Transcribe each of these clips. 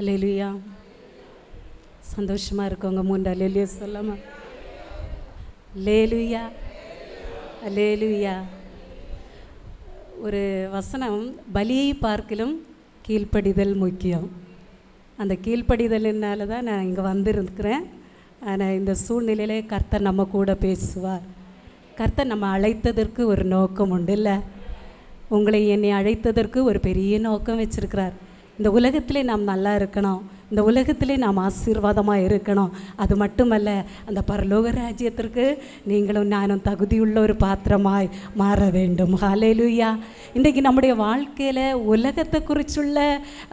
அல்லேலூயா. சந்தோஷமாக இருக்கவங்க 3 அல்லேலூயா சொல்லாமா? அல்லேலூயா, அல்லேலூயா. ஒரு வசனம், பலியை பார்க்கிலும் கீழ்ப்படிதல் முக்கியம். அந்த கீழ்ப்படிதலினால தான் நான் இங்கே வந்திருக்கிறேன். ஆனால் இந்த சூழ்நிலையிலே கர்த்தர் நம்ம கூட பேசுவார். கர்த்தர் நம்ம அழைத்ததற்கு ஒரு நோக்கம் உண்டு இல்லை? உங்களை என்னை அழைத்ததற்கு ஒரு பெரிய நோக்கம் வச்சுருக்கிறார். இந்த உலகத்திலே நாம் நல்லா இருக்கணும், இந்த உலகத்திலே நாம் ஆசீர்வாதமாக இருக்கணும். அது மட்டுமல்ல, அந்த பரலோக ராஜ்யத்திற்கு நீங்களும் நானும் தகுதியுள்ள ஒரு பாத்திரமாய் மாற வேண்டும். ஹல்லேலூயா. இன்றைக்கு நம்முடைய வாழ்க்கையில் உலகத்தை குறிச்சுள்ள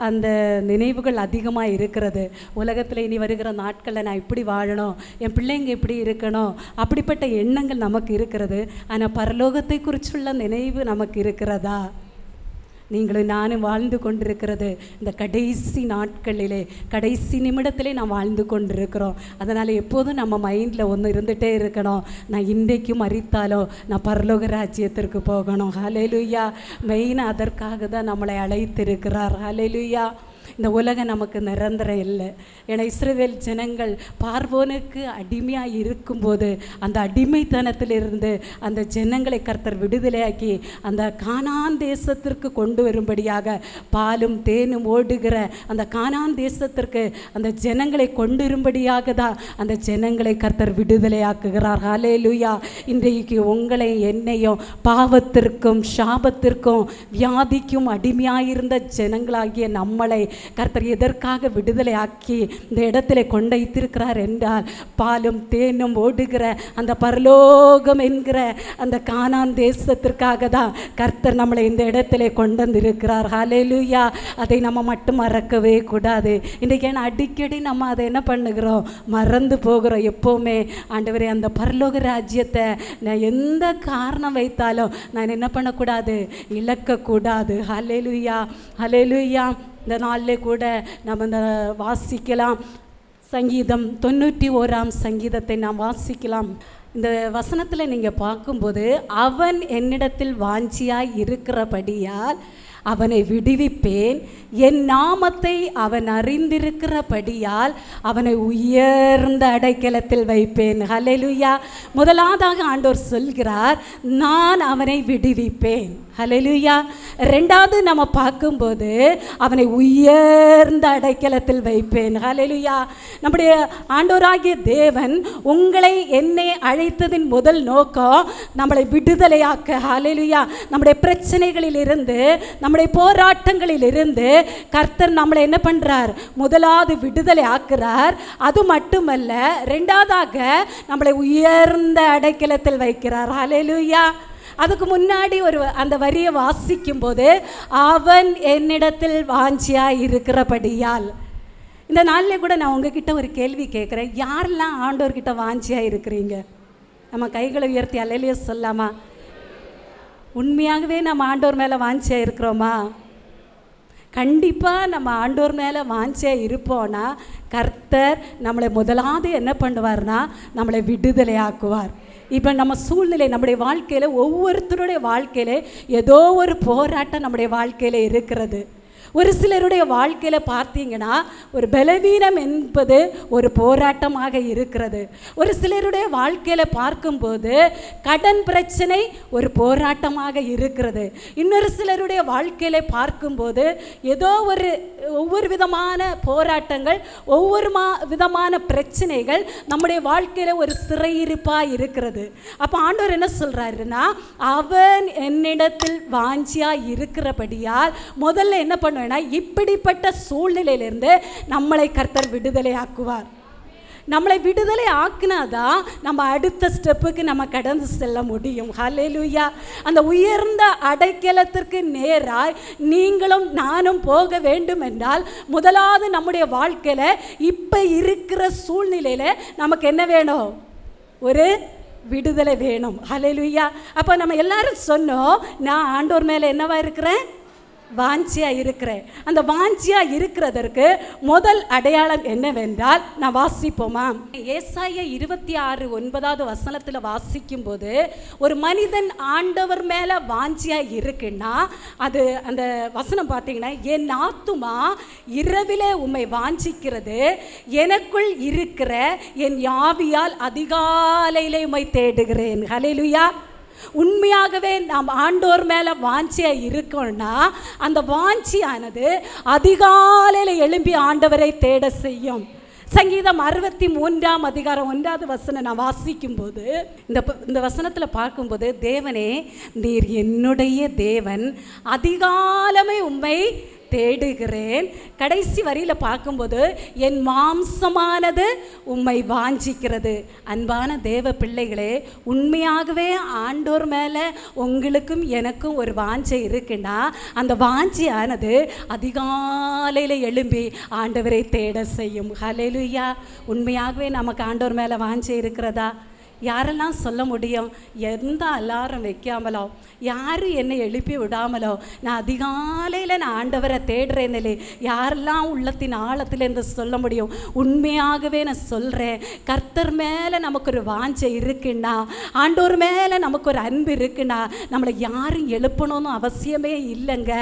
அந்த நினைவுகள் அதிகமாக இருக்கிறது. உலகத்தில் இனி வருகிற நாட்களில் நான் இப்படி வாழணும், என் பிள்ளைங்க இப்படி இருக்கணும், அப்படிப்பட்ட எண்ணங்கள் நமக்கு இருக்கிறது. ஆனால் பரலோகத்தை குறிச்சுள்ள நினைவு நமக்கு இருக்கிறதா? நீங்களும் நானும் வாழ்ந்து கொண்டிருக்கிறது இந்த கடைசி நாட்களிலே, கடைசி நிமிடத்திலே நாம் வாழ்ந்து கொண்டிருக்கிறோம். அதனால் எப்போதும் நம்ம மைண்டில் ஒன்று இருந்துகிட்டே இருக்கணும், நான் இன்றைக்கும் மரித்தாலும் நான் பரலோக ராஜ்யத்திற்கு போகணும். ஹல்லேலூயா. மெயினாக அதற்காக தான் நம்மளை அழைத்திருக்கிறார். ஹல்லேலூயா. இந்த உலகம் நமக்கு நிரந்தரம் இல்லை. ஏன்னா இஸ்ரவேல் ஜனங்கள் பார்வோனுக்கு அடிமையாக இருக்கும்போது அந்த அடிமைத்தனத்திலிருந்து அந்த ஜனங்களை கர்த்தர் விடுதலையாக்கி அந்த கானான் தேசத்திற்கு கொண்டு வரும்படியாக, பாலும் தேனும் ஓடுகிற அந்த கானான் தேசத்திற்கு அந்த ஜனங்களை கொண்டு வரும்படியாக தான் அந்த ஜனங்களை கர்த்தர் விடுதலையாக்குகிறார். ஹல்லேலூயா. இன்றைக்கு உங்களை என்னையும் பாவத்திற்கும் சாபத்திற்கும் வியாதிக்கும் அடிமையாயிருந்த ஜனங்களாகிய நம்மளை கர்த்தர் எதற்காக விடுதலை ஆக்கி இந்த இடத்துல கொண்டு வைத்திருக்கிறார் என்றால், பாலும் தேனும் ஓடுகிற அந்த பரலோகம் என்கிற அந்த கானான் தேசத்திற்காக தான் கர்த்தர் நம்மளை இந்த இடத்துல கொண்டு வந்திருக்கிறார். ஹல்லேலூயா. அதை நம்ம மட்டும் மறக்கவே கூடாது. இன்றைக்கு அடிக்கடி நம்ம அதை என்ன பண்ணுகிறோம், மறந்து போகிறோம். எப்போவுமே ஆண்டவரே, அந்த பரலோக ராஜ்யத்தை நான் எந்த காரணம் வைத்தாலும் நான் என்ன பண்ணக்கூடாது, இழக்கக்கூடாது. ஹல்லேலூயா, ஹல்லேலூயா. இந்த நாளில் கூட நம்ம இந்த வாசிக்கலாம், சங்கீதம் 91ஆம் சங்கீதத்தை நாம் வாசிக்கலாம். இந்த வசனத்தில் நீங்கள் பார்க்கும்போது, அவன் என்னிடத்தில் வாஞ்சியாய் இருக்கிறபடியால் அவனை விடுவிப்பேன், என் நாமத்தை அவன் அறிந்திருக்கிறபடியால் அவனை உயர்ந்த அடைக்கலத்தில் வைப்பேன். ஹல்லேலூயா. முதலாவதாக ஆண்டவர் சொல்கிறார், நான் அவனை விடுவிப்பேன். ஹல்லேலூயா. ரெண்டாவது நம்ம பார்க்கும்போது, அவனை உயர்ந்த அடைக்கலத்தில் வைப்பேன். ஹல்லேலூயா. நம்முடைய ஆண்டவராகிய தேவன் உங்களை என்னை அழைத்ததின் முதல் நோக்கம் நம்மளை விடுதலையாக்க. ஹல்லேலூயா. நம்முடைய பிரச்சனைகளிலிருந்து, நம்முடைய போராட்டங்களிலிருந்து கர்த்தர் நம்மளை என்ன பண்றார், முதலாவது விடுதலை ஆக்குறார். அது மட்டுமல்ல, ரெண்டாவதாக நம்மளை உயர்ந்த அடைக்கலத்தில் வைக்கிறார். ஹல்லேலூயா. அதுக்கு முன்னாடி அந்த வரியை வாசிக்கும் போது, அவன் என்னிடத்தில் வாஞ்சியாய் இருக்கிறபடியால். இந்த நாளில் கூட நான் உங்ககிட்ட ஒரு கேள்வி கேட்குறேன், யாரெல்லாம் ஆண்டவர்கிட்ட வாஞ்சியாக இருக்கிறீங்க? நம்ம கைகளை உயர்த்தி அல்லேலூயா சொல்லாமா? உண்மையாகவே நம்ம ஆண்டவர் மேலே வாஞ்சியாக இருக்கிறோமா? கண்டிப்பாக நம்ம ஆண்டவர் மேலே வாஞ்சியாக இருப்போன்னா கர்த்தர் நம்மளை முதலாவது என்ன பண்ணுவார்னா, நம்மளை விடுதலை ஆக்குவார். இப்போ நம்ம சூழ்நிலை, நம்முடைய வாழ்க்கையில், ஒவ்வொருத்தருடைய வாழ்க்கையில் ஏதோ ஒரு போராட்டம் நம்முடைய வாழ்க்கையில் இருக்கிறது. ஒரு சிலருடைய வாழ்க்கையில் பார்த்தீங்கன்னா ஒரு பலவீனம் என்பது ஒரு போராட்டமாக இருக்கிறது. ஒரு சிலருடைய வாழ்க்கையில் பார்க்கும்போது கடன் பிரச்சனை ஒரு போராட்டமாக இருக்கிறது. இன்னொரு சிலருடைய வாழ்க்கையில் பார்க்கும்போது ஏதோ ஒவ்வொரு விதமான போராட்டங்கள், ஒவ்வொரு விதமான பிரச்சனைகள் நம்முடைய வாழ்க்கையில் ஒரு சிறையிருப்பாக இருக்கிறது. அப்போ ஆண்டவர் என்ன சொல்கிறாருன்னா, அவன் என்னிடத்தில் வாஞ்சியாக இருக்கிறபடியால் முதல்ல என்ன பண்ணுவேன்னா, இப்படிப்பட்ட சூழ்நிலையிலிருந்து நம்மளை கர்த்தர் விடுதலை ஆக்குவார். நம்மளை விடுதலை ஆக்குனாதான் நம்ம அடுத்த ஸ்டெப்புக்கு நம்ம கடந்து செல்ல முடியும். ஹல்லேலூயா. அந்த உயர்ந்த அடைக்கலத்திற்கு நேராய் நீங்களும் நானும் போக வேண்டும் என்றால், முதலாவது நம்முடைய வாழ்க்கையில் இப்போ இருக்கிற சூழ்நிலையில் நமக்கு என்ன வேணும், ஒரு விடுதலை வேணும். ஹல்லேலூயா. அப்போ நம்ம எல்லாரும் சொன்னோம், நான் ஆண்டவர் மேலே என்னவா இருக்கிறேன், வாஞ்சியா இருக்கிறேன். அந்த வாஞ்சியா இருக்கிறதற்கு முதல் அடையாளம் என்னவென்றால், நான் வாசிப்போமா, ஏசாயா 26:9 வாசிக்கும் போது, ஒரு மனிதன் ஆண்டவர் மேல வாஞ்சியா இருக்குன்னா அது அந்த வசனம் பார்த்தீங்கன்னா, என் ஆத்துமா இரவிலே உம்மை வாஞ்சிக்கிறது, எனக்குள் இருக்கிற என் ஆவியால் அதிகாலையிலே உம்மை தேடுகிறேன். ஹல்லேலூயா. உண்மையாகவே நாம் ஆண்டோர் மேலே வாஞ்சியாக இருக்கோம்னா அந்த வாஞ்சியானது அதிகாலையில் எழும்பி ஆண்டவரை தேட செய்யும். சங்கீதம் 63:1 நான் வாசிக்கும்போது இந்த வசனத்தில் பார்க்கும்போது, தேவனே நீர் என்னுடைய தேவன், அதிகாலமே உம்மை தேடுகிறேன். கடைசி வரியில் பார்க்கும்போது, என் மாம்சமானது உம்மை வாஞ்சிக்கிறது. அன்பான தேவ பிள்ளைகளே, உண்மையாகவே ஆண்டோர் மேலே உங்களுக்கும் எனக்கும் ஒரு வாஞ்சை இருக்குன்னா அந்த வாஞ்சியானது அதிகாலையில் எழும்பி ஆண்டவரை தேட செய்யும். ஹல்லேலூயா. உண்மையாகவே நமக்கு ஆண்டோர் மேலே வாஞ்சை இருக்கிறதா? யாரெல்லாம் சொல்ல முடியும்? எந்த அலாரம் வைக்காமலோ, யாரும் என்னை எழுப்பி விடாமலோ, நான் அதிகாலையில் நான் ஆண்டவரை தேடுறேன்னு யாரெல்லாம் உள்ளத்தின் ஆழத்திலேருந்து சொல்ல முடியும்? உண்மையாகவே நான் சொல்கிறேன், கர்த்தர் மேலே நமக்கு ஒரு வாஞ்சை இருக்குன்னா, ஆண்டவர் மேலே நமக்கு ஒரு அன்பு இருக்குன்னா, நம்மளை யாரும் எழுப்பணும்னு அவசியமே இல்லைங்க.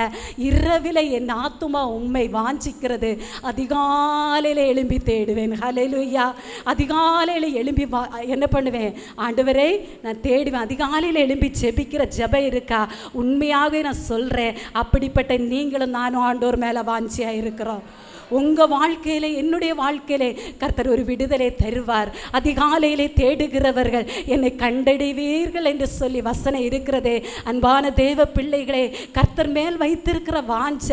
இரவில் என் ஆத்துமா உம்மை வாஞ்சிக்கிறது, அதிகாலையில் எழும்பி தேடுவேன். ஹல்லேலூயா. அதிகாலையில் எழும்பி என்ன பண்ணுவேன்? ஆண்டவரை நான் தேடுவேன். அதிகாலையில் எழும்பி ஜெபிக்கிற ஜெபம் இருக்கா? உண்மையாகவே நான் சொல்கிறேன், அப்படிப்பட்ட நீங்களும் நானும் ஆண்டவர் மேலே வாஞ்சியாக இருக்கிறோம். உங்கள் வாழ்க்கையில், என்னுடைய வாழ்க்கையிலே கர்த்தர் ஒரு விடுதலை தருவார். அதிகாலையிலே தேடுகிறவர்கள் என்னை கண்டடைவீர்கள் என்று சொல்லி வசனம் இருக்கிறதே. அன்பான தேவ பிள்ளைகளே, கர்த்தர் மேல் வைத்திருக்கிற வாஞ்ச,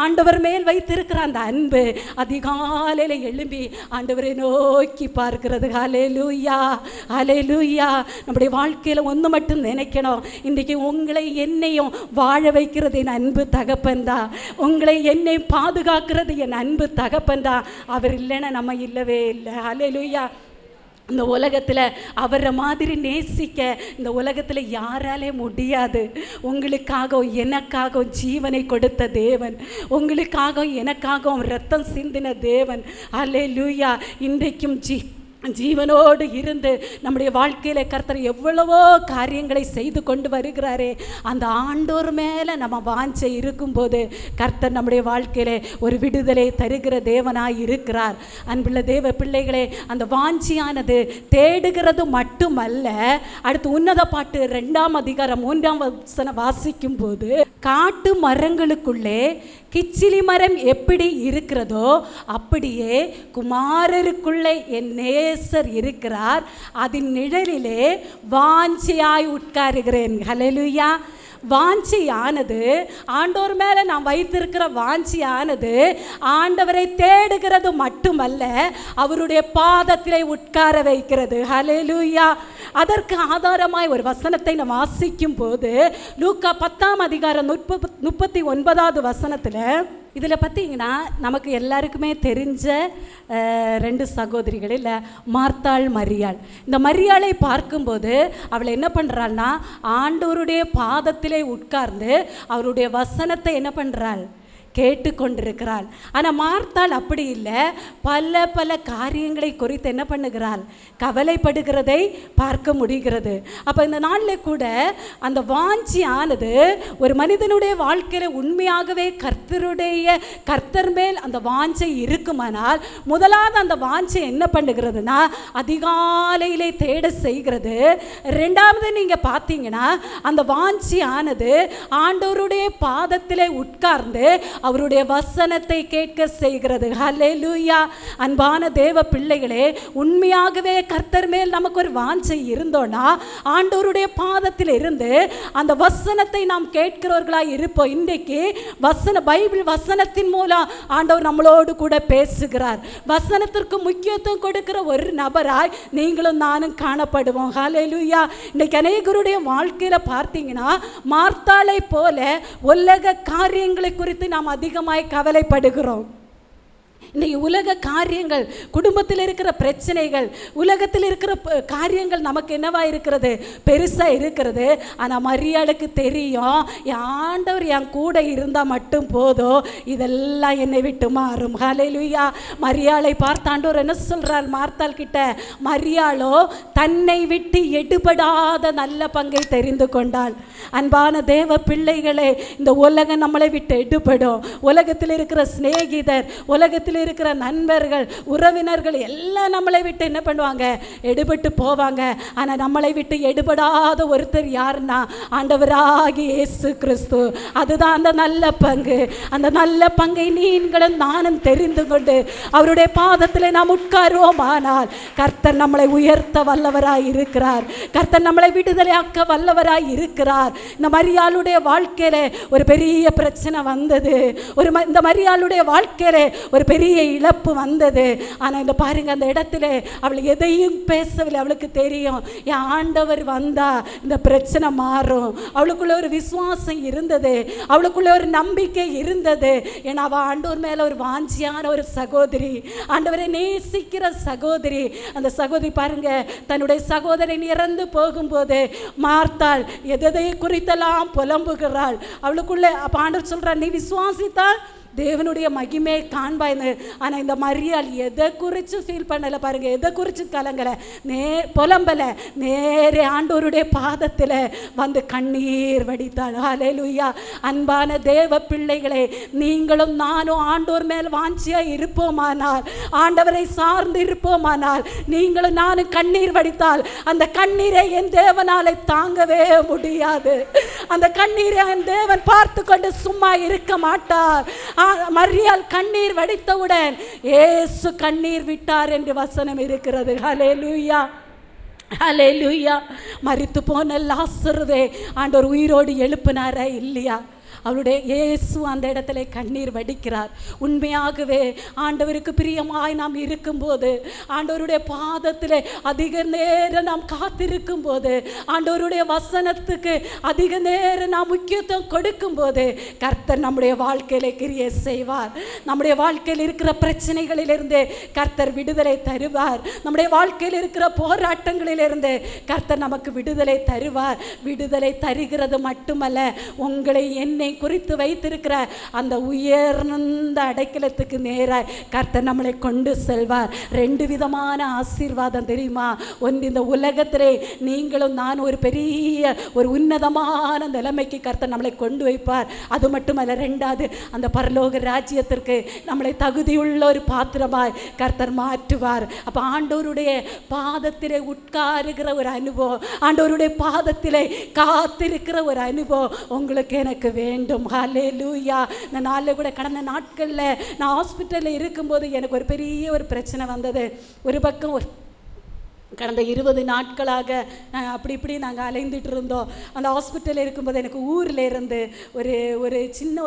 ஆண்டவர் மேல் வைத்திருக்கிற அந்த அன்பு அதிகாலையில் எழும்பி ஆண்டவரை நோக்கி பார்க்கிறது. ஹல்லேலூயா, ஹல்லேலூயா. நம்முடைய வாழ்க்கையில் ஒன்று மட்டும் நினைக்கணும், இன்றைக்கி உங்களை என்னையும் வாழ வைக்கிறது என் அன்பு தகப்பன் தான். உங்களை என்னை பாதுகாக்கிறது என் அன்பு தகப்பன் தான். அவர் இல்லைன்னா நம்ம இல்லவே இல்லை. ஹல்லேலூயா. இந்த உலகத்தில் அவரை மாதிரி நேசிக்க இந்த உலகத்தில் யாராலே முடியாது. உங்களுக்காகவும் எனக்காகவும் ஜீவனை கொடுத்த தேவன், உங்களுக்காகவும் எனக்காகவும் இரத்தம் சிந்தின தேவன். ஹல்லேலூயா. இன்றைக்கும் ஜீவனோடு இருந்து நம்முடைய வாழ்க்கையில் கர்த்தர் எவ்வளவோ காரியங்களை செய்து கொண்டு வருகிறாரே. அந்த ஆண்டோர் மேலே நம்ம வாஞ்சை இருக்கும்போது கர்த்தர் நம்முடைய வாழ்க்கையில் ஒரு விடுதலை தருகிற தேவனாய் இருக்கிறார். அன்புள்ள தேவ பிள்ளைகளே, அந்த வாஞ்சியானது தேடுகிறது மட்டுமல்ல. அடுத்து உன்னத பாட்டு 2:3 வாசிக்கும் போது, காட்டு மரங்களுக்குள்ளே கிச்சிலி மரம் எப்படி இருக்கிறதோ அப்படியே குமாரருக்குள்ளே என் நேசர் இருக்கிறார், அதன் நிழலிலே வாஞ்சையாய் உட்காருகிறேன். ஹல்லேலூயா. வாஞ்சியானது, ஆண்டவர் மேலே நான் வைத்திருக்கிற வாஞ்சியானது ஆண்டவரை தேடுகிறது மட்டுமல்ல, அவருடைய பாதத்திலே உட்கார வைக்கிறது. ஹல்லேலூயா. அதற்கு ஆதாரமாய் ஒரு வசனத்தை நாம் வாசிக்கும் போது, லூக்கா 10:39 இதில் பார்த்தீங்கன்னா, நமக்கு எல்லாருக்குமே தெரிஞ்ச 2 சகோதரிகள் இல்லை, மார்த்தாள் மரியாள். இந்த மரியாளை பார்க்கும்போது அவளை என்ன பண்ணுறாள்னா, ஆண்டவருடைய பாதத்திலே உட்கார்ந்து அவருடைய வசனத்தை என்ன பண்ணுறாள்? கேட்டுக்கொண்டிருக்கிறாள். ஆனால் மார்த்தாள் அப்படி இல்லை, பல காரியங்களை குறித்து என்ன பண்ணுகிறாள்? கவலைப்படுகிறதை பார்க்க முடிகிறது. அப்போ இந்த நாளில் கூட அந்த வாஞ்சியானது ஒரு மனிதனுடைய வாழ்க்கையில் உண்மையாகவே கர்த்தர் மேல் அந்த வாஞ்சை இருக்குமானால், முதலாவது அந்த வாஞ்சை என்ன பண்ணுகிறதுனா அதிகாலையிலே தேட செய்கிறது. ரெண்டாவது நீங்கள் பார்த்தீங்கன்னா, அந்த வாஞ்சியானது ஆண்டவருடைய பாதத்திலே உட்கார்ந்து அவருடைய வசனத்தை கேட்க செய்கிறது. ஹல்லேலூயா. அன்பான தேவ பிள்ளைகளே, உண்மையாகவே கர்த்தர் மேல் நமக்கு ஒரு வாஞ்சை இருந்தோன்னா ஆண்டவருடைய பாதத்தில் இருந்து அந்த வசனத்தை நாம் கேட்கிறவர்களாய் இருப்போம். இன்றைக்கு பைபிள் வசனத்தின் மூலம் ஆண்டவர் நம்மளோடு கூட பேசுகிறார். வசனத்திற்கு முக்கியத்துவம் கொடுக்கிற ஒரு நபராய் நீங்களும் நானும் காணப்படுவோம். ஹல்லேலூயா. இன்னைக்கு அநேகருடைய வாழ்க்கையில் பார்த்தீங்கன்னா, மார்த்தாளை போல உலக காரியங்களை குறித்து நாம் அதிகமாய் கவலைப்படுகிறோம். இன்றைக்கி உலக காரியங்கள், குடும்பத்தில் இருக்கிற பிரச்சனைகள், உலகத்தில் இருக்கிற காரியங்கள் நமக்கு என்னவா இருக்கிறது? பெருசாக இருக்கிறது. ஆனால் மரியாளுக்கு தெரியும், என் ஆண்டவர் என் கூட இருந்தால் மட்டும் போதும், இதெல்லாம் என்னை விட்டு மாறும். ஹல்லேலூயா. மரியாளை பார்த்த ஆண்டவர் என்ன சொல்கிறார் மார்த்தாள் கிட்ட? மரியாளோ தன்னை விட்டு எடுபடாத நல்ல பங்கை தெரிந்து கொண்டாள். அன்பான தேவ பிள்ளைகளே, இந்த உலகம் நம்மளை விட்டு எடுபடும். உலகத்தில் இருக்கிற சிநேகிதர், உலகத்தில் இருக்கிற நண்பர்கள், உறவினர்கள் எல்லாம் நம்மளை விட்டு என்ன பண்ணுவாங்க? எடுபட்டு போவாங்க. ஆனால் நம்மளை விட்டு எடுபடாத ஒருத்தர் யாருன்னா ஆண்டவராகிய இயேசு கிறிஸ்து. அதுதான் அந்த நல்ல பங்கு. அந்த நல்ல பங்கை நீங்களும் நானும் தெரிந்து கொண்டு அவருடைய பாதத்தில் நாம் உட்காருவோம். ஆனால் கர்த்தர் நம்மளை உயர்த்த வல்லவராய் இருக்கிறார். கர்த்தர் நம்மளை விடுதலையாக்க வல்லவராய் இருக்கிறார். இந்த மரியாளுடைய வாழ்க்கையில ஒரு பெரிய பிரச்சனை வந்தது. இந்த மரியாளுடைய வாழ்க்கையில ஒரு பெரிய இழப்பு வந்தது. ஆனால் இந்த பாருங்க, அந்த இடத்துல அவள் எதையும் பேசவில்லை. அவளுக்கு தெரியும், என் ஆண்டவர் வந்தா இந்த பிரச்சனை மாறும். அவளுக்குள்ள ஒரு விசுவாசம் இருந்தது, அவளுக்குள்ள ஒரு நம்பிக்கை இருந்தது. ஏன்னா அவள் ஆண்டவர் மேல ஒரு வாஞ்சியான ஒரு சகோதரி, ஆண்டவரை நேசிக்கிற சகோதரி. அந்த சகோதரி பாருங்க, தன்னுடைய சகோதரன் இறந்து போகும்போது மார்த்தாள் எதை குறித்தெல்லாம் புலம்புகிறாள். அவளுக்குள்ள அப்ப ஆண்டவர் சொல்றார், நீ விசுவாசித்தால் தேவனுடைய மகிமையை காண்பாய்னு. ஆனால் இந்த மரியாள் எதை குறித்து ஃபீல் பண்ணலை பாருங்க, எதை குறித்து கலங்கலை, புலம்பலை. நேரே ஆண்டவருடைய பாதத்தில் வந்து கண்ணீர் வடித்தாள். ஹல்லேலூயா. அன்பான தேவ பிள்ளைகளே, நீங்களும் நானும் ஆண்டவர் மேல் வாஞ்சியாக இருப்போமானால், ஆண்டவரை சார்ந்து இருப்போமானால், நீங்களும் நானும் கண்ணீர் வடித்தால் அந்த கண்ணீரை என் தேவனாலே தாங்கவே முடியாது. அந்த கண்ணீரை என் தேவன் பார்த்து கொண்டு சும்மா இருக்க மாட்டார். மரியாள் கண்ணீர் வடித்தவுடன் இயேசு கண்ணீர் விட்டார் என்று வசனம் இருக்கிறது. ஹல்லேலூயா, ஹல்லேலூயா. மரித்து போன லாசருவை ஆண்டவர் உயிரோடு எழுப்பினாரா இல்லையா? அவருடைய இயேசு அந்த இடத்துல கண்ணீர் வடிக்கிறார். உண்மையாகவே ஆண்டவருக்கு பிரியமாய் நாம் இருக்கும்போது, ஆண்டவருடைய பாதத்தில் அதிக நேரம் நாம் காத்திருக்கும் போது, ஆண்டவருடைய வசனத்துக்கு அதிக நேரம் நாம் முக்கியத்துவம் கொடுக்கும் போது கர்த்தர் நம்முடைய வாழ்க்கையில கிரியை செய்வார். நம்முடைய வாழ்க்கையில் இருக்கிற பிரச்சனைகளிலிருந்து கர்த்தர் விடுதலை தருவார். நம்முடைய வாழ்க்கையில் இருக்கிற போராட்டங்களிலிருந்து கர்த்தர் நமக்கு விடுதலை தருவார். விடுதலை தருகிறது மட்டுமல்ல, உங்களை என்னை குறித்து வைத்திருக்கிற அந்த உயர்ந்த அடைக்கலத்துக்கு நேராக கர்த்தர் நம்மளை கொண்டு செல்வார். ரெண்டு விதமான ஆசீர்வாதம் தெரியுமா? ஒன்று, இந்த உலகத்திலே நீங்களும் நான் ஒரு பெரிய ஒரு உன்னதமான நிலைமைக்கு கர்த்தர் நம்மளை கொண்டு வைப்பார். அது மட்டுமல்ல, ரெண்டாவது, அந்த பரலோக ராஜ்யத்திற்கு நம்மளை தகுதியுள்ள ஒரு பாத்திரமாய் கர்த்தர் மாற்றுவார். அப்போ ஆண்டவருடைய பாதத்திலே உட்காருகிற ஒரு அனுபவம், ஆண்டவருடைய பாதத்திலே காத்திருக்கிற ஒரு அனுபவம் உங்களுக்கு எனக்கு வேண்டும். ஹல்லேலூயா. இந்த நாளில் கூட, கடந்த நாட்களில் நான் ஹாஸ்பிட்டலில் இருக்கும்போது எனக்கு ஒரு பெரிய ஒரு பிரச்சனை வந்தது. ஒரு பக்கம் கடந்த 20 நாட்களாக அப்படி இப்படி நாங்கள் அலைந்துட்டு இருந்தோம். அந்த ஹாஸ்பிட்டலில் இருக்கும்போது எனக்கு ஊரில் இருந்து ஒரு சின்ன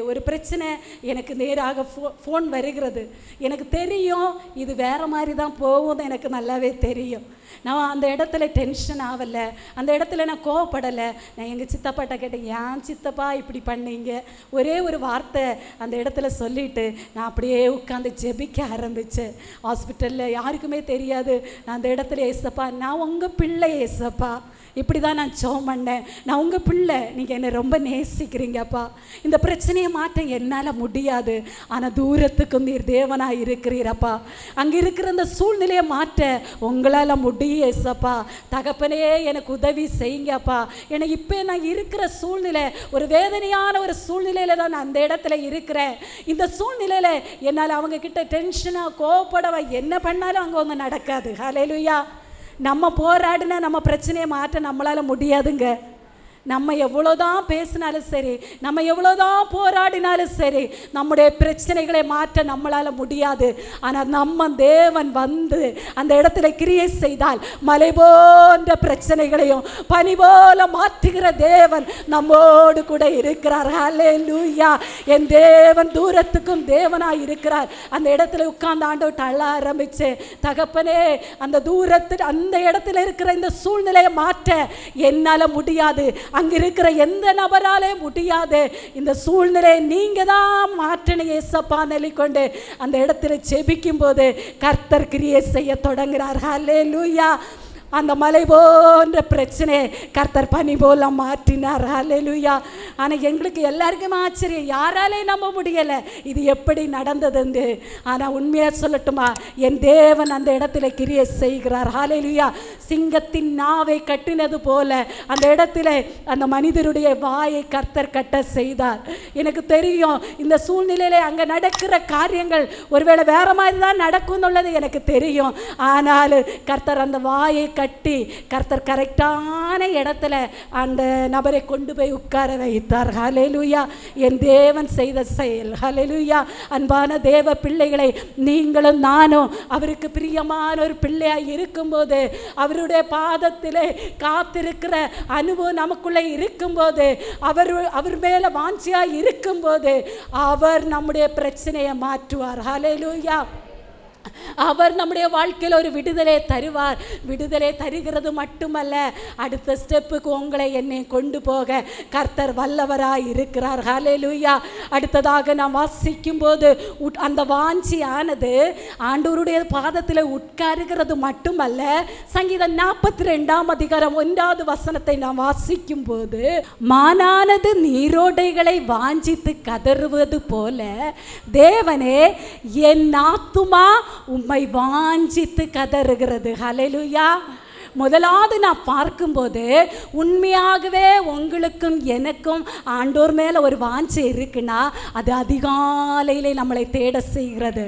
ஒரு பிரச்சனை எனக்கு நேராக ஃபோன் வருகிறது. எனக்கு தெரியும் இது வேறு மாதிரி தான் போகும்னு எனக்கு நல்லாவே தெரியும். நான் அந்த இடத்துல டென்ஷன் ஆகலை, அந்த இடத்துல நான் கோவப்படலை. நான் எங்கள் சித்தப்பாட்ட கேட்டேன், ஏன் சித்தப்பா இப்படி பண்ணீங்க? ஒரே ஒரு வார்த்தை அந்த இடத்துல சொல்லிவிட்டு நான் அப்படியே உட்காந்து ஜெபிக்க ஆரம்பித்தேன். ஹாஸ்பிட்டலில் யாருக்குமே தெரியாது. நான் அந்த இடத்துல, ஏசப்பா நான் உங்கள் பிள்ளை, ஏசப்பா இப்படி தான் நான் ஜெபம் பண்ணேன், நான் உங்கள் பிள்ளை, நீங்கள் என்னை ரொம்ப நேசிக்கிறீங்கப்பா, இந்த பிரச்சனையை மாற்ற என்னால் முடியாது, ஆனால் தூரத்துக்கும் நீர் தேவனாக இருக்கிறீரப்பா, அங்கே இருக்கிற அந்த சூழ்நிலையை மாற்ற உங்களால் முடியும் ஏசப்பா, தகப்பனே எனக்கு உதவி செய்யுங்கப்பா. ஏன்னா இப்போ நான் இருக்கிற சூழ்நிலை ஒரு வேதனையான ஒரு சூழ்நிலையில் தான் நான் அந்த இடத்துல இருக்கிறேன். இந்த சூழ்நிலையில் என்னால் அவங்கக்கிட்ட டென்ஷனாக கோவப்படவா என்ன பண்ணாலும் அங்கே அவங்க நடக்காது. ஹல்லேலூயா. நம்ம போராடினா நம்ம பிரச்சனையை மாற்ற நம்மளால் முடியாதுங்க. நம்ம எவ்வளோதான் பேசினாலும் சரி, நம்ம எவ்வளோதான் போராடினாலும் சரி, நம்முடைய பிரச்சனைகளை மாற்ற நம்மளால் முடியாது. ஆனால் நம்ம தேவன் வந்து அந்த இடத்துல கிரியை செய்தால் மலை போன்ற பிரச்சனைகளையும் பனி போல மாற்றுகிற தேவன் நம்மோடு கூட இருக்கிறார். ஹல்லேலூயா. என் தேவன் தூரத்துக்கும் தேவனாக இருக்கிறார். அந்த இடத்துல உட்கார்ந்து ஆண்டவர்கிட்ட அழ ஆரம்பிச்சு, தகப்பனே அந்த தூரத்தில் அந்த இடத்துல இருக்கிற இந்த சூழ்நிலையை மாற்ற என்னால் முடியாது, அங்கே இருக்கிற எந்த நபராலே முடியாது. இந்த சூழ்நிலையை நீங்கள் தான் மாற்றணும் ஏசப்பா நிலைக்கொண்டு அந்த இடத்துல ஜெபிக்கும் போது கர்த்தர் கிரியை செய்ய தொடங்குகிறார். ஹல்லேலூயா. அந்த மலை போன்ற பிரச்சனை கர்த்தர் பனி போல மாற்றினார். ஹல்லேலூயா. ஆனால் எங்களுக்கு எல்லாருக்குமே ஆச்சரியம், யாராலே நம்ப முடியலை இது எப்படி நடந்ததுன்னு. ஆனால் உண்மையாக சொல்லட்டுமா, என் தேவன் அந்த இடத்துல கிரியை செய்கிறார். ஹல்லேலூயா. சிங்கத்தின் நாவை கட்டினது போல அந்த இடத்துல அந்த மனிதருடைய வாயை கர்த்தர் கட்ட செய்தார். எனக்கு தெரியும் இந்த சூழ்நிலையில அங்கே நடக்கிற காரியங்கள் ஒருவேளை வேற மாதிரி தான் நடக்கும்னு உள்ளது எனக்கு தெரியும். ஆனால் கர்த்தர் அந்த வாயை கட்டி கர்த்தர் கரெக்டான இடத்துல அந்த நபரை கொண்டு போய் உட்கார வைத்தார். ஹல்லேலூயா. என் தேவன் செய்த செயல். ஹல்லேலூயா. அன்பான தேவ பிள்ளைகளை, நீங்களும் நானும் அவருக்கு பிரியமான ஒரு பிள்ளையாய் இருக்கும்போது, அவருடைய பாதத்திலே காத்திருக்கிற அனுபவம் நமக்குள்ளே இருக்கும்போது, அவர் மேல வாஞ்சியாய் இருக்கும்போது அவர் நம்முடைய பிரச்சனையை மாற்றுவார். ஹல்லேலூயா. அவர் நம்முடைய வாழ்க்கையில் ஒரு விடுதலை தருவார். விடுதலை தருகிறது மட்டுமல்ல, அடுத்த ஸ்டெப்புக்கு உங்களை என்னை கொண்டு போக கர்த்தர் வல்லவராய் இருக்கிறார். ஹல்லேலூயா. அடுத்ததாக நாம் வாசிக்கும் போது அந்த வாஞ்சியானது ஆண்டவருடைய பாதத்தில் உட்காருகிறது மட்டுமல்ல, சங்கீதம் 42:1 நாம் வாசிக்கும் போது, மானானது நீரோடைகளை வாஞ்சித்து கதறுவது போல தேவனே என் ஆத்துமா உம்மை வாஞ்சித்து கதறுகிறது. ஹல்லேலூயா. முதலாவது நான் பார்க்கும்போது உண்மையாகவே உங்களுக்கும் எனக்கும் ஆண்டோர் மேலே ஒரு வாஞ்சை இருக்குன்னா அது அதிகாலையிலே நம்மளை தேட செய்கிறது.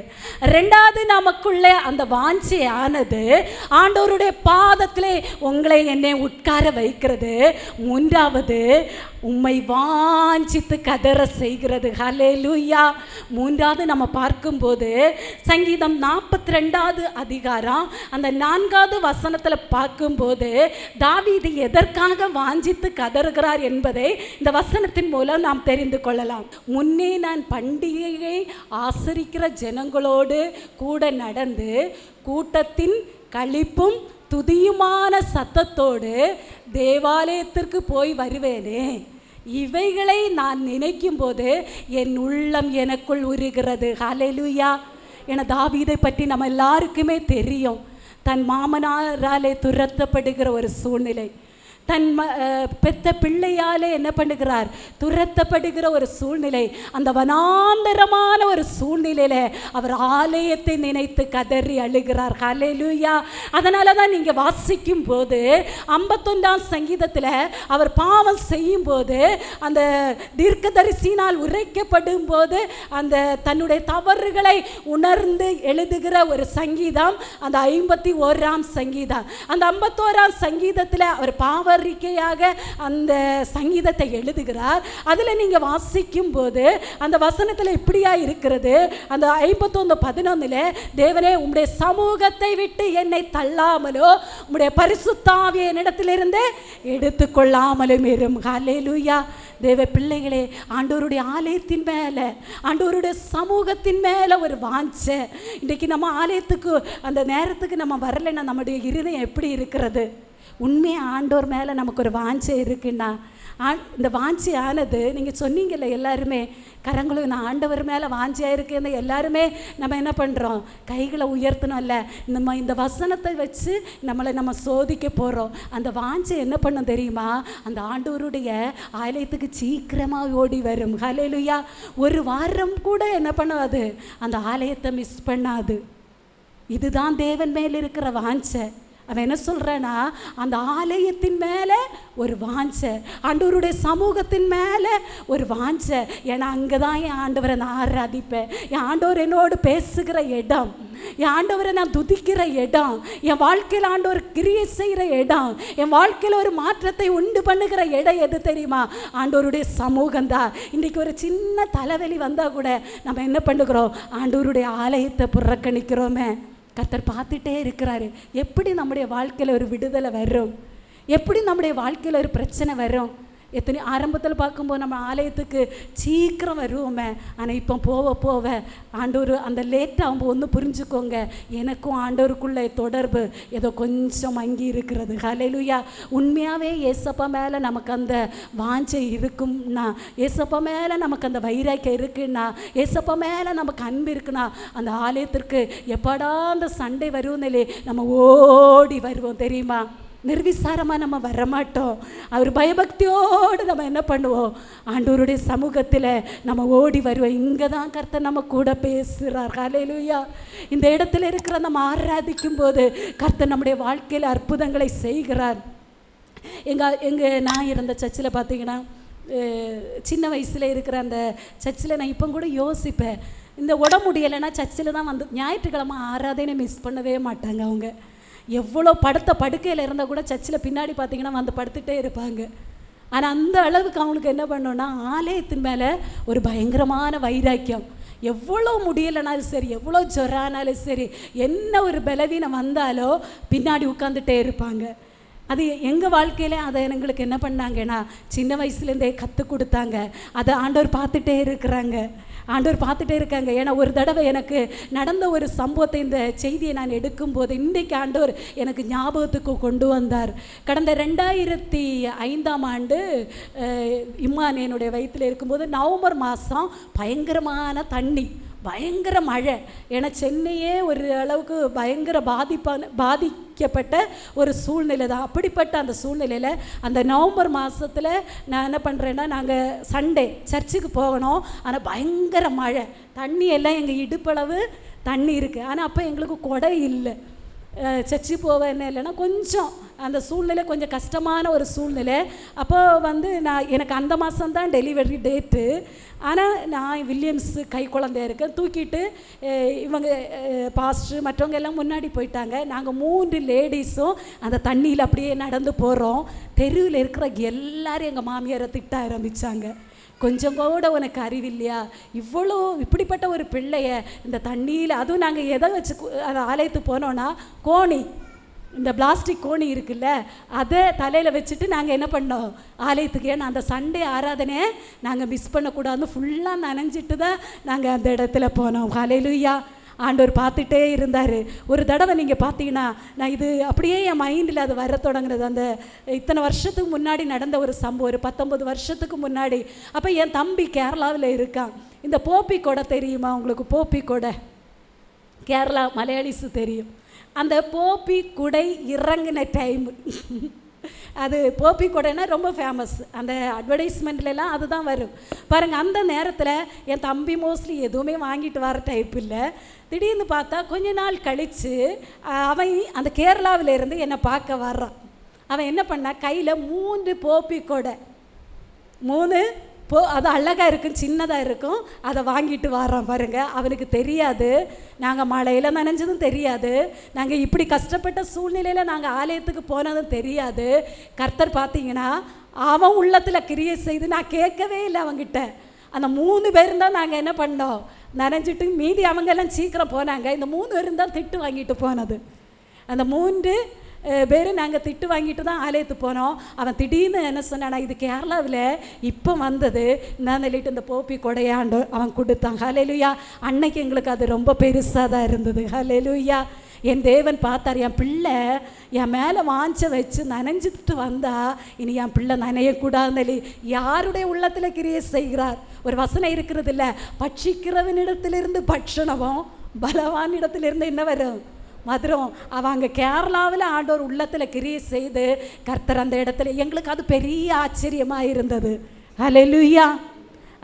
ரெண்டாவது, நமக்குள்ளே அந்த வாஞ்சையானது ஆண்டோருடைய பாதத்திலே உங்களை என்னை உட்கார வைக்கிறது. மூன்றாவது, உம்மை வாஞ்சித்து கதற செய்கிறது. ஹல்லேலூயா. மூன்றாவது நம்ம பார்க்கும்போது சங்கீதம் 42 அந்த 4 பார்க்கும்போது தாவீது எதற்காக வாஞ்சித்து கதறுகிறார் என்பதை இந்த வசனத்தின் மூலம் நாம் தெரிந்து கொள்ளலாம். முன்னே நான் பண்டிகையை ஆசரிக்கிற ஜனங்களோடு கூட நடந்து கூட்டத்தின் களிப்பும் துதியுமான சத்தத்தோடு தேவாலயத்திற்கு போய் வருவேனே, இவைகளை நான் நினைக்கும் போது என் உள்ளம் எனக்குள் உருகிறது. ஹல்லேலூயா. என தாவீதை பற்றி நம்ம எல்லாருக்குமே தெரியும். தன் மாமனாராலே துரத்தப்படுகிற ஒரு சூழ்நிலை, தன் பெத்த பிள்ளையாலே என்ன பண்ணுகிறார், துரத்தப்படுகிற ஒரு சூழ்நிலை, அந்த வனாந்தரமான ஒரு சூழ்நிலையில அவர் ஆலயத்தை நினைத்து கதறி அழுகிறார். ஹல்லேலூயா. அதனால தான் நீங்கள் வாசிக்கும் போது 51 சங்கீதத்தில் அவர் பாவம் செய்யும் போது அந்த தீர்க்கதரிசினால் உரைக்கப்படும் போது அந்த தன்னுடைய தவறுகளை உணர்ந்து எழுதுகிற ஒரு சங்கீதம் அந்த 51 சங்கீதம். அந்த 51 சங்கீதத்தில் அவர் பாவ அறிக்கையாக அந்த சங்கீதத்தை எழுதுகிறார். அதில் நீங்கள் வாசிக்கும் போது அந்த வசனத்தில் இப்படியா இருக்கிறது. அந்த 51:11 தேவனே உம்முடைய சமூகத்தை விட்டு என்னை தள்ளாமலோ உம்முடைய பரிசுத்த ஆவியை என்னிடத்திலிருந்து எடுத்துக்கொள்ளாமலும் இரும். ஹல்லேலூயா. தேவ பிள்ளைகளே, ஆண்டவருடைய ஆலயத்தின் மேலே, ஆண்டவருடைய சமூகத்தின் மேலே ஒரு வாஞ்சை. இன்றைக்கு நம்ம ஆலயத்துக்கு அந்த நேரத்துக்கு நம்ம வரலைன்னா நம்முடைய இருதயம் எப்படி இருக்கிறது? உண்மையாக ஆண்டோர் மேலே நமக்கு ஒரு வாஞ்சை இருக்குன்னா, இந்த வாஞ்சியானது நீங்கள் சொன்னீங்கல்ல, எல்லாருமே கரங்களும் நான் ஆண்டவர் மேலே வாஞ்சியாக இருக்குன்னு எல்லாருமே நம்ம என்ன பண்ணுறோம், கைகளை உயர்த்தணும்ல. நம்ம இந்த வசனத்தை வச்சு நம்ம சோதிக்க போகிறோம். அந்த வாஞ்சை என்ன பண்ணும் தெரியுமா, அந்த ஆண்டவருடைய ஆலயத்துக்கு சீக்கிரமாக ஓடி வரும். ஹல்லேலூயா. ஒரு வாரம் கூட என்ன பண்ணாது, அந்த ஆலயத்தை மிஸ் பண்ணாது. இதுதான் தேவன் மேலே இருக்கிற வாஞ்சை. அவன் என்ன சொல்கிறான்னா, அந்த ஆலயத்தின் மேலே ஒரு வாஞ்சை, ஆண்டவருடைய சமூகத்தின் மேலே ஒரு வாஞ்சை. ஏன்னா அங்கே தான் என் ஆண்டவரை நான் ஆராதிப்பேன், என் ஆண்டவர் என்னோடு பேசுகிற இடம், என் ஆண்டவரை நான் துதிக்கிற இடம், என் வாழ்க்கையில் ஆண்டவர் கிரியை செய்கிற இடம், என் வாழ்க்கையில் ஒரு மாற்றத்தை உண்டு பண்ணுகிற இடம் எது தெரியுமா? ஆண்டவருடைய சமூகம்தான். இன்றைக்கி ஒரு சின்ன தலைவலி வந்தால் கூட நம்ம என்ன பண்ணுகிறோம், ஆண்டவருடைய ஆலயத்தை புறக்கணிக்கிறோமே. கர்த்தர் பார்த்துட்டே இருக்கிறாரு. எப்படி நம்முடைய வாழ்க்கையில் ஒரு விடுதலை வரும், எப்படி நம்முடைய வாழ்க்கையில் ஒரு பிரச்சனை வரும். எத்தனை ஆரம்பத்தில் பார்க்கும்போது நம்ம ஆலயத்துக்கு சீக்கிரம் வருவோமே, ஆனால் இப்போ போக ஆண்டவர் அந்த லேட் ஆகும்போது ஒன்று புரிஞ்சுக்கோங்க, எனக்கும் ஆண்டவருக்குள்ளே தொடர்பு ஏதோ கொஞ்சம் மங்கி இருக்கிறது. ஹல்லேலூயா. உண்மையாகவே ஏசப்பா மேலே நமக்கு அந்த வாஞ்சை இருக்கும்னா, ஏசப்பா மேலே நமக்கு அந்த வைராக்கியம் இருக்குன்னா, ஏசப்பா மேலே நமக்கு அன்பு இருக்குன்னா, அந்த ஆலயத்திற்கு எப்படா அந்த சண்டை வருவோம்னே நம்ம ஓடி வருவோம் தெரியுமா? நிர்விசாரமாக நம்ம வரமாட்டோம். அவர் பயபக்தியோடு நம்ம என்ன பண்ணுவோம், ஆண்டவருடைய சமூகத்தில் நம்ம ஓடி வருவோம். இங்கே தான் கர்த்தர் நம்ம கூட பேசுகிறார். ஹல்லேலூயா. இந்த இடத்துல இருக்கிற நம்ம ஆராதிக்கும் போது கர்த்தர் நம்முடைய வாழ்க்கையில் அற்புதங்களை செய்கிறார். நான் இருந்த சர்ச்சில் பார்த்தீங்கன்னா, சின்ன வயசில் இருக்கிற அந்த சர்ச்சில் நான் இப்போ கூட யோசிப்பேன், இந்த உடம்பு முடியலைன்னா சர்ச்சில் தான் வந்து ஞாயிற்றுக்கிழமை ஆராதனை மிஸ் பண்ணவே மாட்டாங்க. அவங்க எவ்வளோ படுக்கையில் இருந்தால் கூட சர்ச்சில் பின்னாடி பார்த்திங்கன்னா வந்து படுத்துகிட்டே இருப்பாங்க. ஆனால் அந்த அளவுக்கு அவங்களுக்கு என்ன பண்ணோன்னா, ஆலயத்தின் மேலே ஒரு பயங்கரமான வைராக்கியம். எவ்வளோ முடியலைனாலும் சரி, எவ்வளோ ஜொரானாலும் சரி, என்ன ஒரு பலவீனம் வந்தாலோ பின்னாடி உட்காந்துட்டே இருப்பாங்க. அது எங்கள் வாழ்க்கையிலே அதை எங்களுக்கு என்ன பண்ணாங்கன்னா, சின்ன வயசுலேருந்தே கற்றுக் கொடுத்தாங்க. அதை ஆண்டவர் பார்த்துட்டே இருக்கிறாங்க, ஆண்டவர் பார்த்துட்டே இருக்காங்க. ஏன்னா ஒரு தடவை எனக்கு நடந்த ஒரு சம்பவத்தை, இந்த செய்தியை நான் எடுக்கும்போது இன்றைக்கு ஆண்டவர் எனக்கு ஞாபகத்துக்கு கொண்டு வந்தார். கடந்த 2005ஆம் ஆண்டு இம்மான் என்னுடைய வயிற்றில் இருக்கும்போது நவம்பர் மாதம் பயங்கரமான தண்ணி, பயங்கர மழை. ஏன்னா சென்னையே ஒரு அளவுக்கு பயங்கர பாதிக்கப்பட்ட ஒரு சூழ்நிலை தான். அப்படிப்பட்ட அந்த சூழ்நிலையில் அந்த நவம்பர் மாதத்தில் நான் என்ன பண்ணுறேன்னா, நாங்கள் சண்டே சர்ச்சுக்கு போகணும். ஆனால் பயங்கர மழை, தண்ணி எல்லாம் எங்கள் இடுப்பளவு தண்ணி இருக்குது. ஆனால் அப்போ எங்களுக்கு கொடை இல்லை, சர்ச்சு போக என்ன இல்லைன்னா கொஞ்சம் அந்த சூழ்நிலை கொஞ்சம் கஷ்டமான ஒரு சூழ்நிலை. அப்போ வந்து எனக்கு அந்த மாதம்தான் டெலிவரி டேட்டு. ஆனால் நான் வில்லியம்ஸு கை குழந்தைய இருக்கேன், தூக்கிட்டு இவங்க பாஸ்டர் மற்றவங்க எல்லாம் முன்னாடி போயிட்டாங்க. நாங்கள் 3 லேடிஸும் அந்த தண்ணியில் அப்படியே நடந்து போகிறோம். தெருவில் இருக்கிற எல்லாரும் எங்கள் மாமியாரை திட்ட ஆரம்பித்தாங்க. கொஞ்சம் கூட உனக்கு அறிவில்லையா, இப்படிப்பட்ட ஒரு பிள்ளைய இந்த தண்ணியில், அதுவும் நாங்கள் எதை வச்சு அந்த ஆலயத்துக்கு போனோன்னா, கோணி, இந்த பிளாஸ்டிக் கோணி இருக்குல்ல, அதை தலையில் வச்சுட்டு நாங்கள் என்ன பண்ணோம் ஆலயத்துக்கு. ஏன்னா அந்த சண்டே ஆராதனையை நாங்கள் மிஸ் பண்ணக்கூடாதுன்னு ஃபுல்லாக நனைஞ்சிட்டு தான் நாங்கள் அந்த இடத்துல போனோம். ஹல்லேலூயா. ஆண்டவர் பார்த்துட்டே இருந்தார். ஒரு தடவை நீங்கள் பார்த்தீங்கன்னா, நான் இது அப்படியே என் மைண்டில் அது வர தொடங்குறது. அந்த இத்தனை வருஷத்துக்கு முன்னாடி நடந்த ஒரு சம்பவம், ஒரு 19 வருஷத்துக்கு முன்னாடி. அப்போ என் தம்பி கேரளாவில் இருக்கான். இந்த போப்பி கொடை தெரியுமா உங்களுக்கு? போப்பி கொடை கேரளா மலையாளிஸு தெரியும். அந்த போப்பி குடை இறங்கின டைம் அது போப்பி கொடைனா ரொம்ப ஃபேமஸ். அந்த அட்வர்டைஸ்மெண்ட்லாம் அதுதான் வரும் பாருங்கள். அந்த நேரத்தில் என் தம்பி மோஸ்ட்லி எதுவுமே வாங்கிட்டு வர டைப் இல்லை. திடீர்னு பார்த்தா கொஞ்ச நாள் கழித்து அவன் அந்த கேரளாவிலேருந்து என்னை பார்க்க வர்றான். அவன் என்ன பண்ணா, கையில் 3 போப்பி கொடை, 3 அது அழகாக இருக்கும், சின்னதாக இருக்கும், அதை வாங்கிட்டு வர்றான் பாருங்கள். அவனுக்கு தெரியாது நாங்கள் மழையில் நனைஞ்சதும் தெரியாது, நாங்கள் இப்படி கஷ்டப்பட்ட சூழ்நிலையில் நாங்கள் ஆலயத்துக்கு போனதும் தெரியாது. கர்த்தர் பார்த்தீங்கன்னா அவன் உள்ளத்தில் கிரியை செய்து, நான் கேட்கவே இல்லை அவங்கிட்ட. அந்த 3 பேரும் தான் நாங்கள் என்ன பண்ணோம், நனைஞ்சிட்டு மீதி அவங்கெல்லாம் சீக்கிரம் போனாங்க. இந்த 3 பேரும் தான் திட்டு வாங்கிட்டு போனது. அந்த 3 பேர் நாங்கள் திட்டு வாங்கிட்டு தான் ஆலயத்துக்கு போனோம். அவன் திடீர்னு என்ன சொன்னானா, இது கேரளாவில் இப்போ வந்தது நான் சொல்லிட்டு இந்த போப்பி கொடையாண்டு அவன் கொடுத்தான். ஹல்லேலூயா. அன்னைக்கு எங்களுக்கு அது ரொம்ப பெருசாக தான் இருந்தது. ஹல்லேலூயா. என் தேவன் பார்த்தார், என் பிள்ளை என் மேலே வாஞ்ச வச்சு நனைஞ்சிட்டு வந்தா இனி என் பிள்ளை நனையக்கூடாதுன்னு யாருடைய உள்ளத்தில் கிரியை செய்கிறார். ஒரு வசனம் இருக்கிறது இல்லை, பட்சிக்கிறவனிடத்திலிருந்து பட்சணமும் பலவானிடத்திலிருந்து என்ன வரும், மதுரம். அவங்க கேரளாவில் ஆண்டவர் உள்ளத்தில் கிரியை செய்து கர்த்தர் அந்த இடத்துல, எங்களுக்கு அது பெரிய ஆச்சரியமாக இருந்தது. ஹல்லேலூயா.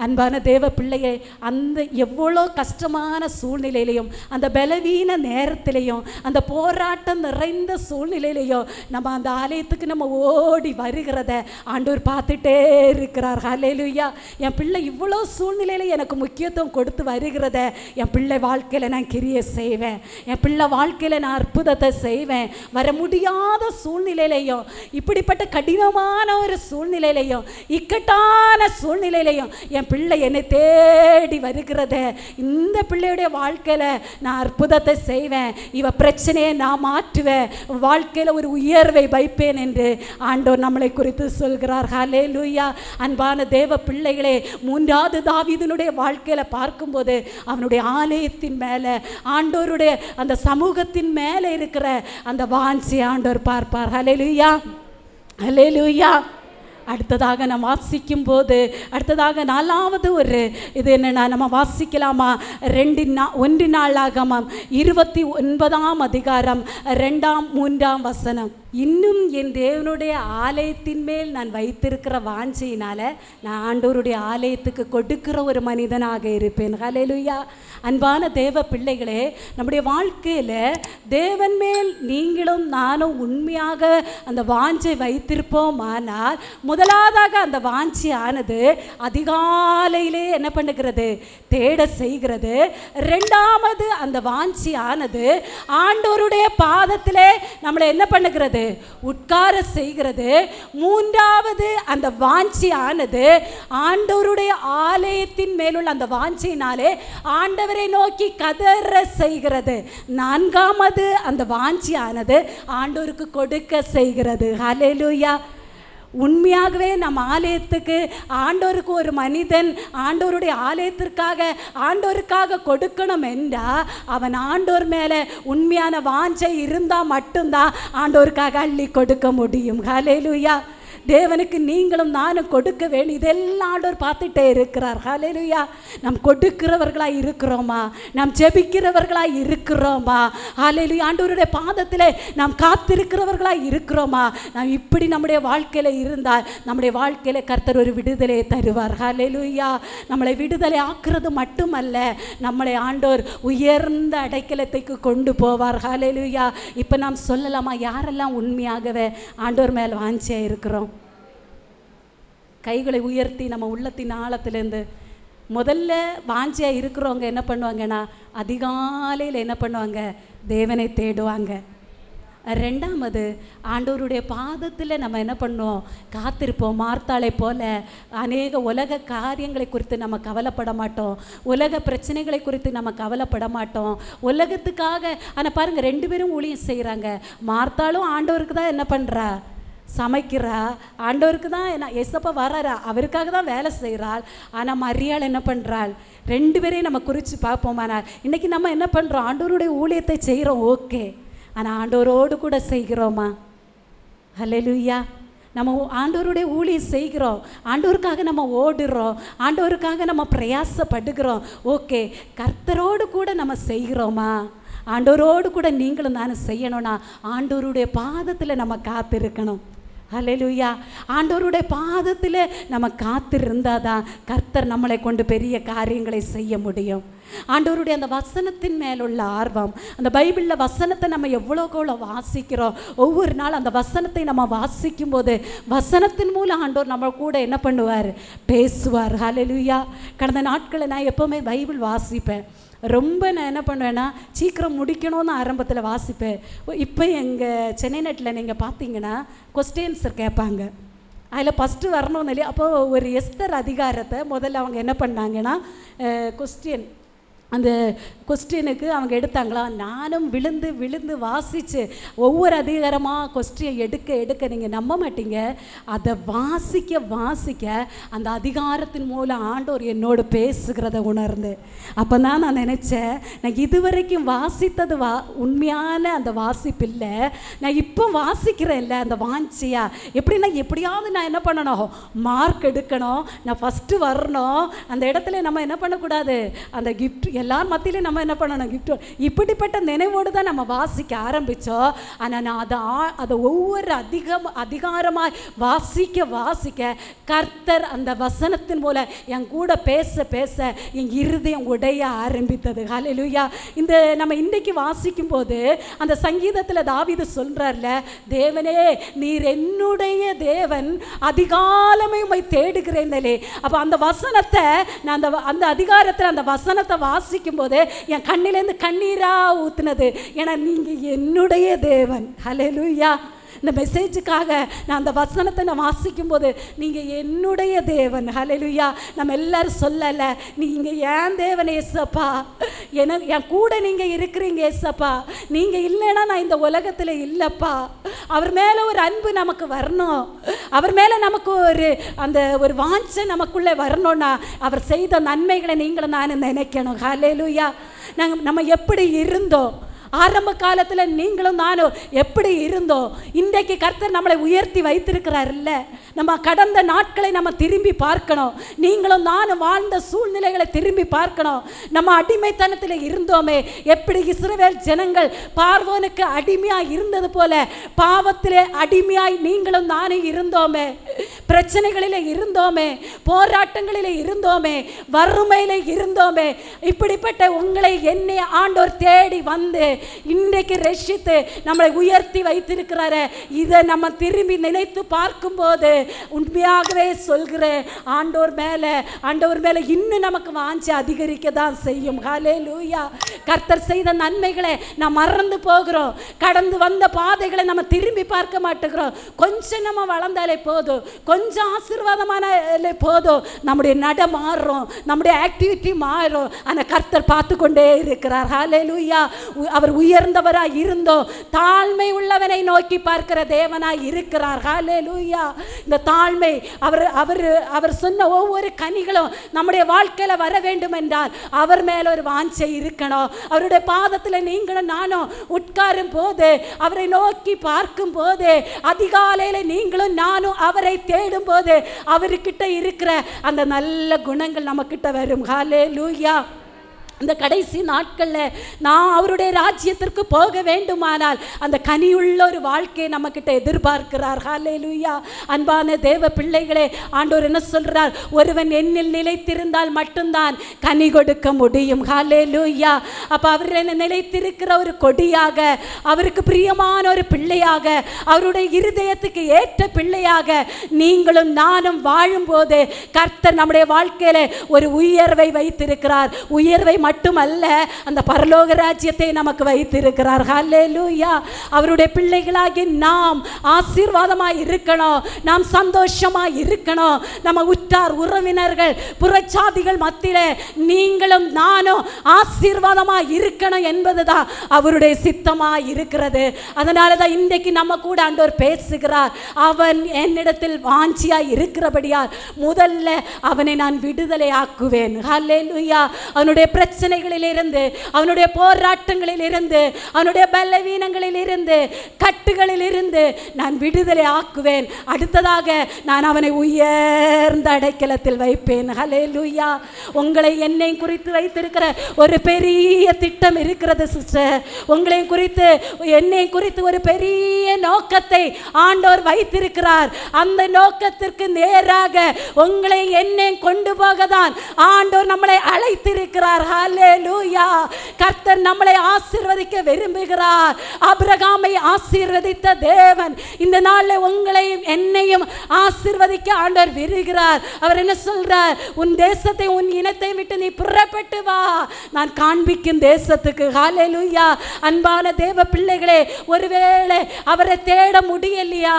அன்பான தேவ பிள்ளையை, அந்த எவ்வளோ கஷ்டமான சூழ்நிலையிலையும், அந்த பலவீன நேரத்திலையும், அந்த போராட்டம் நிறைந்த சூழ்நிலையிலையும் நம்ம அந்த ஆலயத்துக்கு நம்ம ஓடி வருகிறத ஆண்டவர் பார்த்துட்டே இருக்கிறார். ஹல்லேலூயா. என் பிள்ளை இவ்வளோ சூழ்நிலையில் எனக்கு முக்கியத்துவம் கொடுத்து வருகிறத என் பிள்ளை வாழ்க்கையில் நான் கிரியை செய்வேன், என் பிள்ளை வாழ்க்கையில் நான் அற்புதத்தை செய்வேன். வர முடியாத சூழ்நிலையிலையும், இப்படிப்பட்ட கடினமான ஒரு சூழ்நிலையிலையும், இக்கட்டான சூழ்நிலையிலையும் என் பிள்ளை என்னை தேடி வருகிறது, இந்த பிள்ளையுடைய வாழ்க்கையில் நான் அற்புதத்தை செய்வேன், இவ பிரச்சனையை நான் மாற்றுவேன், வாழ்க்கையில் ஒரு உயர்வை வைப்பேன் என்று ஆண்டவர் நம்மளை குறித்து சொல்கிறார். ஹல்லேலூயா. அன்பான தேவ பிள்ளைகளே, மூன்றாவது தாவீதினுடைய வாழ்க்கையில் பார்க்கும்போது அவனுடைய ஆலயத்தின் மேலே, ஆண்டவருடைய அந்த சமூகத்தின் மேலே இருக்கிற அந்த வாஞ்சி ஆண்டவர் பார்ப்பார். ஹல்லேலூயா, ஹல்லேலூயா. அடுத்ததாக நம்ம வாசிக்கும் போது, அடுத்ததாக 4வது ஒரு இது என்னென்னா, நம்ம வாசிக்கலாமா? 1 நாளாகமம் 29ஆம் அதிகாரம் 2ஆம் 3ஆம் வசனம். இன்னும் என் தேவனுடைய ஆலயத்தின் மேல் நான் வைத்திருக்கிற வாஞ்சையினால் நான் ஆண்டவருடைய ஆலயத்துக்கு கொடுக்கிற ஒரு மனிதனாக இருப்பேன். ஹல்லேலூயா. அன்பான தேவ பிள்ளைகளே, நம்முடைய வாழ்க்கையில் தேவன் மேல் நீங்களும் நானும் உண்மையாக அந்த வாஞ்சை வைத்திருப்போம். ஆனால் முதலாவதாக அந்த வாஞ்சியானது அதிகாலையிலே என்ன பண்ணுகிறது? தேட செய்கிறது. 2வது அந்த வாஞ்சியானது ஆண்டவருடைய பாதத்திலே நம்மளை என்ன பண்ணுகிறது? உட்கார செய்கிறது. 3வது அந்த வாஞ்சியானது ஆண்டவருடைய ஆலயத்தின் மேலுள்ள அந்த வாஞ்சியினாலே ஆண்டவரை நோக்கி கதற செய்கிறது. 4வது அந்த வாஞ்சியானது ஆண்டவருக்கு கொடுக்க செய்கிறது. ஹல்லேலூயா. உண்மையாகவே நம்ம ஆலயத்துக்கு ஆண்டவருக்கு ஒரு மனிதன் ஆண்டவருடைய ஆண்டவருக்காக கொடுக்கணும் என்றால் அவன் ஆண்டவர் மேலே உண்மையான வாஞ்சை இருந்தால் மட்டும்தான் ஆண்டவருக்காக அள்ளி கொடுக்க முடியும். ஹல்லேலூயா. தேவனுக்கு நீங்களும் நானும் கொடுக்க வேண்டும். இதெல்லாம் ஆண்டவர் பார்த்துட்டே இருக்கிறார். ஹல்லேலூயா. நாம் கொடுக்கிறவர்களாக இருக்கிறோமா? நாம் ஜெபிக்கிறவர்களாக இருக்கிறோமா? ஹல்லேலூயா. ஆண்டவருடைய பாதத்தில் நாம் காத்திருக்கிறவர்களாக இருக்கிறோமா? நாம் இப்படி நம்முடைய வாழ்க்கையில் இருந்தால் நம்முடைய வாழ்க்கையில் கர்த்தர் ஒரு விடுதலையை தருவார். ஹல்லேலூயா. நம்மளை விடுதலை ஆக்குறது மட்டுமல்ல, நம்மளை ஆண்டவர் உயர்ந்த அடைக்கலத்துக்கு கொண்டு போவார். ஹல்லேலூயா. இப்போ நாம் சொல்லலாமா, யாரெல்லாம் உண்மையாகவே ஆண்டவர் மேல் வாஞ்சியாக இருக்கிறோம்? கைகளை உயர்த்தி நம்ம உள்ளத்தின் ஆழத்திலேருந்து. முதல்ல வாஞ்சியாக இருக்கிறவங்க என்ன பண்ணுவாங்கன்னா, அதிகாலையில் என்ன பண்ணுவாங்க? தேவனை தேடுவாங்க. 2வது ஆண்டவருடைய பாதத்தில் நம்ம என்ன பண்ணுவோம்? காத்திருப்போம். மார்த்தாளை போல அநேக உலக காரியங்களை குறித்து நம்ம கவலைப்பட மாட்டோம், உலக பிரச்சனைகளை குறித்து நம்ம கவலைப்பட மாட்டோம், உலகத்துக்காக. ஆனால் பாருங்கள், 2 பேரும் ஊழியம் செய்கிறாங்க. மார்த்தாளும் ஆண்டவருக்கு தான் என்ன பண்ணுறா? சமைக்கிறா. ஆண்டவருக்கு தான் என்ன, ஏசப்பா வராரா, அவருக்காக தான் வேலை செய்கிறாள். ஆனால் மரியாள் என்ன பண்ணுறாள்? 2 பேரையும் நம்ம குறித்து பார்ப்போமானால் இன்றைக்கி நம்ம என்ன பண்ணுறோம்? ஆண்டவருடைய ஊழியத்தை செய்கிறோம், ஓகே. ஆனால் ஆண்டவரோடு கூட செய்கிறோமா? ஹல்லேலூயா. நம்ம ஆண்டவருடைய ஊழியம் செய்கிறோம், ஆண்டவருக்காக நம்ம ஓடுறோம், ஆண்டவருக்காக நம்ம பிரயாசப்படுகிறோம், ஓகே. கர்த்தரோடு கூட நம்ம செய்கிறோமா? ஆண்டவரோடு கூட நீங்களும் நானும் செய்யணும்னா ஆண்டவருடைய பாதத்தில் நம்ம காத்திருக்கணும். ஹல்லேலூயா. ஆண்டவருடைய பாதத்தில் நம்ம காத்திருந்தால் தான் கர்த்தர் நம்மளை கொண்டு பெரிய காரியங்களை செய்ய முடியும். ஆண்டவருடைய அந்த வசனத்தின் மேலுள்ள ஆர்வம், அந்த பைபிளில் வசனத்தை நம்ம எவ்வளோக்கெவ்வளோ வாசிக்கிறோம், ஒவ்வொரு நாள் அந்த வசனத்தை நம்ம வாசிக்கும் போது வசனத்தின் மூலம் ஆண்டவர் நம்ம கூட என்ன பண்ணுவார்? பேசுவார். ஹல்லேலூயா. கடந்த நாட்களில் நான் எப்போவுமே பைபிள் வாசிப்பேன். ரொம்ப நான் என்ன பண்ணுவேன்னா, சீக்கிரம் முடிக்கணும்னு ஆரம்பத்தில் வாசிப்பேன். இப்போ எங்கள் சென்னை நட்டில் நீங்கள் பார்த்தீங்கன்னா கொஸ்டின்ஸர் கேட்பாங்க, அதில் ஃபஸ்ட்டு வரணும்னு இல்லையா? அப்போது ஒரு எஸ்தர் அதிகாரத்தை முதல்ல அவங்க என்ன பண்ணாங்கன்னா, அந்த கொஸ்டினுக்கு அவங்க எடுத்தாங்களா. நானும் விழுந்து விழுந்து வாசித்து ஒவ்வொரு அதிகாரமாக கொஸ்டினை எடுக்க நீங்கள் நம்ப மாட்டீங்க. அதை வாசிக்க அந்த அதிகாரத்தின் மூலம் ஆண்டவர் என்னோடு பேசுகிறத உணர்ந்து அப்போ தான் நான் நினச்சேன், நான் இதுவரைக்கும் வாசித்தது உண்மையான அந்த வாசிப்பு இல்லை, நான் இப்போ வாசிக்கிறேன்ல அந்த வாஞ்சியா. எப்படின்னா எப்படியாவது நான் என்ன பண்ணணும்? மார்க் எடுக்கணும், நான் ஃபஸ்ட்டு வரணும். அந்த இடத்துல நம்ம என்ன பண்ணக்கூடாது? அந்த கிஃப்ட் எல்லார் மத்தியிலும் நம்ம என்ன பண்ணணும்? கிஃப்ட். இப்படிப்பட்ட நினைவோடு தான் நம்ம வாசிக்க ஆரம்பித்தோம். ஆனால் நான் அதை ஒவ்வொரு அதிகாரமாக வாசிக்க கர்த்தர் அந்த வசனத்தின் மூலம் என் கூட பேச என் இருதயம் உடைய ஆரம்பித்தது. ஹல்லேலூயா. இந்த நம்ம இன்றைக்கு வாசிக்கும் போது அந்த சங்கீதத்தில் தாவீது சொல்கிறார்ல, தேவனே நீர் என்னுடைய தேவன், அதிகாலமே உம்மை தேடுகிறேனே. அப்போ அந்த வசனத்தை நான் அந்த அதிகாரத்தில் அந்த வசனத்தை வாசிக்கும் போது என் கண்ணிலேருந்து கண்ணீராக ஊற்றுனது. ஏன்னா நீங்கள் என்னுடைய தேவன். ஹல்லேலூயா. இந்த மெசேஜுக்காக நான் அந்த வசனத்தை நான் வாசிக்கும்போது நீங்கள் என்னுடைய தேவன், ஹல்லேலூயா. நம்ம எல்லாரும் சொல்லலை, நீங்கள் ஏன் தேவன் ஏசப்பா, என் கூட நீங்கள் இருக்கிறீங்க ஏசப்பா, நீங்கள் இல்லைன்னா நான் இந்த உலகத்தில் இல்லைப்பா. அவர் மேலே ஒரு அன்பு நமக்கு வரணும், அவர் மேலே நமக்கு ஒரு வாஞ்சை நமக்குள்ளே வரணும்னா அவர் செய்த நன்மைகளை நீங்களும் நான் நினைக்கணும். ஹல்லேலூயா. நம்ம எப்படி இருந்தோம் ஆரம்ப காலத்தில், நீங்களும் நானும் எப்படி இருந்தோம், இன்றைக்கு கர்த்தர் நம்மளை உயர்த்தி வைத்திருக்கிறார் இல்லை. நம்ம கடந்த நாட்களை நம்ம திரும்பி பார்க்கணும். நீங்களும் நானும் வாழ்ந்த சூழ்நிலைகளை திரும்பி பார்க்கணும். நம்ம அடிமைத்தனத்தில் இருந்தோமே, எப்படி இஸ்ரவேல் ஜனங்கள் பார்வோனுக்கு அடிமையாக இருந்தது போல பாவத்திலே அடிமையாய் நீங்களும் நானும் இருந்தோமே, பிரச்சனைகளில் இருந்தோமே, போராட்டங்களில் இருந்தோமே, வறுமையில் இருந்தோமே. இப்படிப்பட்ட உங்களை என்னை ஆண்டோர் தேடி வந்து இன்றைக்கு ரட்சித்து நம்மளை உயர்த்தி வைத்திருக்கிறாரு. இதை நம்ம திரும்பி நினைத்து பார்க்கும்போது உண்மையாகவே சொல்கிறேன், ஆண்டவர் மேலே இன்னும் நமக்கு வாஞ்சி அதிகரிக்க தான் செய்யும். ஹல்லேலூயா. கர்த்தர் செய்த நன்மைகளை நாம் மறந்து போகிறோம். கடந்து வந்த பாதைகளை நம்ம திரும்பி பார்க்க மாட்டேங்கிறோம். கொஞ்சம் நம்ம வளர்ந்தாலே போதும், கொஞ்சம் ஆசீர்வாதமானாலே போதும், நம்முடைய நட மாறும், நம்முடைய ஆக்டிவிட்டி மாறும். ஆனால் கர்த்தர் பார்த்து கொண்டே இருக்கிறார். ஹல்லேலூயா. அவர் உயர்ந்தவராய் இருந்தோ தாழ்மை உள்ளவனை நோக்கி பார்க்கிற தேவனாய் இருக்கிறார். ஹல்லேலூயா. இந்த தாழ்மை அவர் சொன்ன ஒவ்வொரு கனிகளும் நம்முடைய வாழ்க்கையில வர வேண்டும் என்றால் அவர் மேல ஒரு வாஞ்சை இருக்கணும். அவருடைய பாதத்தில் நீங்களும் நானும் உட்காரும் போது, அவரை நோக்கி பார்க்கும் போது, அதிகாலையில நீங்களும் நானும் அவரை தேடும் போது அவர்கிட்ட இருக்கிற அந்த நல்ல குணங்கள் நம்ம கிட்ட வரும். ஹல்லேலூயா. இந்த கடைசி நாட்களில் நான் அவருடைய ராஜ்யத்திற்கு போக வேண்டுமானால் அந்த கனியுள்ள ஒரு வாழ்க்கையை நம்மக்கிட்ட எதிர்பார்க்கிறார். ஹல்லேலூயா. அன்பான தேவ பிள்ளைகளே, ஆண்டவர் என்ன சொல்கிறார்? ஒருவன் என்னில் நிலைத்திருந்தால் மட்டும்தான் கனி கொடுக்க முடியும். ஹல்லேலூயா. அப்போ அவர் என்ன நிலைத்திருக்கிற ஒரு கொடியாக, அவருக்கு பிரியமான ஒரு பிள்ளையாக, அவருடைய இருதயத்துக்கு ஏற்ற பிள்ளையாக நீங்களும் நானும் வாழும்போது கர்த்தர் நம்முடைய வாழ்க்கையில் ஒரு உயர்வை வைத்திருக்கிறார். உயர்வை மட்டுமல்ல, அந்த பரலோக ராஜ்யத்தை நமக்கு வைத்திருக்கிறார். ஹல்லேலூயா. அவருடைய பிள்ளைகளாகி நாம் ஆசீர்வாதமாய் இருக்கணும், நாம் சந்தோஷமாய் இருக்கணும். நம்ம உற்றார் உறவினர்கள் புறச்சாதிகள் மத்தியிலே நீங்களும் நானும் ஆசீர்வாதமாய் இருக்கணும் என்பதுதான் அவருடைய சித்தமாய் இருக்கிறது. அதனால தான் இன்றைக்கு நம்ம கூட ஆண்டவர் பேசுகிறார். அவன் என்னிடத்தில் வாஞ்சியாய் இருக்கிறபடியால் முதல்ல அவனை நான் விடுதலை ஆக்குவேன். ஹல்லேலூயா. அவனுடைய பிரச்சனைகளிலிருந்து, அவனுடைய போராட்டங்களிலிருந்து, அவனுடைய பலவீனங்களிலிருந்து, கட்டுகளிலிருந்து நான் விடுதலை ஆக்குவேன். அடுத்ததாக நான் அவனை உயர்ந்த அடைக்கலத்தில் வைப்பேன். ஹல்லேலூயா. உங்களை என்னை குறித்து வைத்திருக்கிற ஒரு பெரிய திட்டம் இருக்கிறது சிஸ்டர். உங்களை குறித்து என்னை குறித்து ஒரு பெரிய நோக்கத்தை ஆண்டவர் வைத்திருக்கிறார். அந்த நோக்கத்திற்கு நேராக உங்களை என்னை கொண்டு போகதான் ஆண்டவர் நம்மளை அழைத்திருக்கிறார். ஹல்லேலூயா. கர்த்தர் நம்மளை ஆசீர்வதிக்க விரும்புகிறார். ஆபிரகாமை ஆசீர்வதித்த தேவன் இந்த நாளில் உங்களையும் என்னையும் ஆசீர்வதிக்க ஆண்டவர் விரும்புகிறார். அவர் என்ன சொல்றார்? உன் தேசத்தை, உன் இனத்தை விட்டு நீ புறப்பட்டு வா, நான் காண்பிக்கும் தேசத்துக்கு. ஹல்லேலூயா. அன்பான தேவ பிள்ளைகளே, ஒருவேளை அவரை தேட முடியலையா,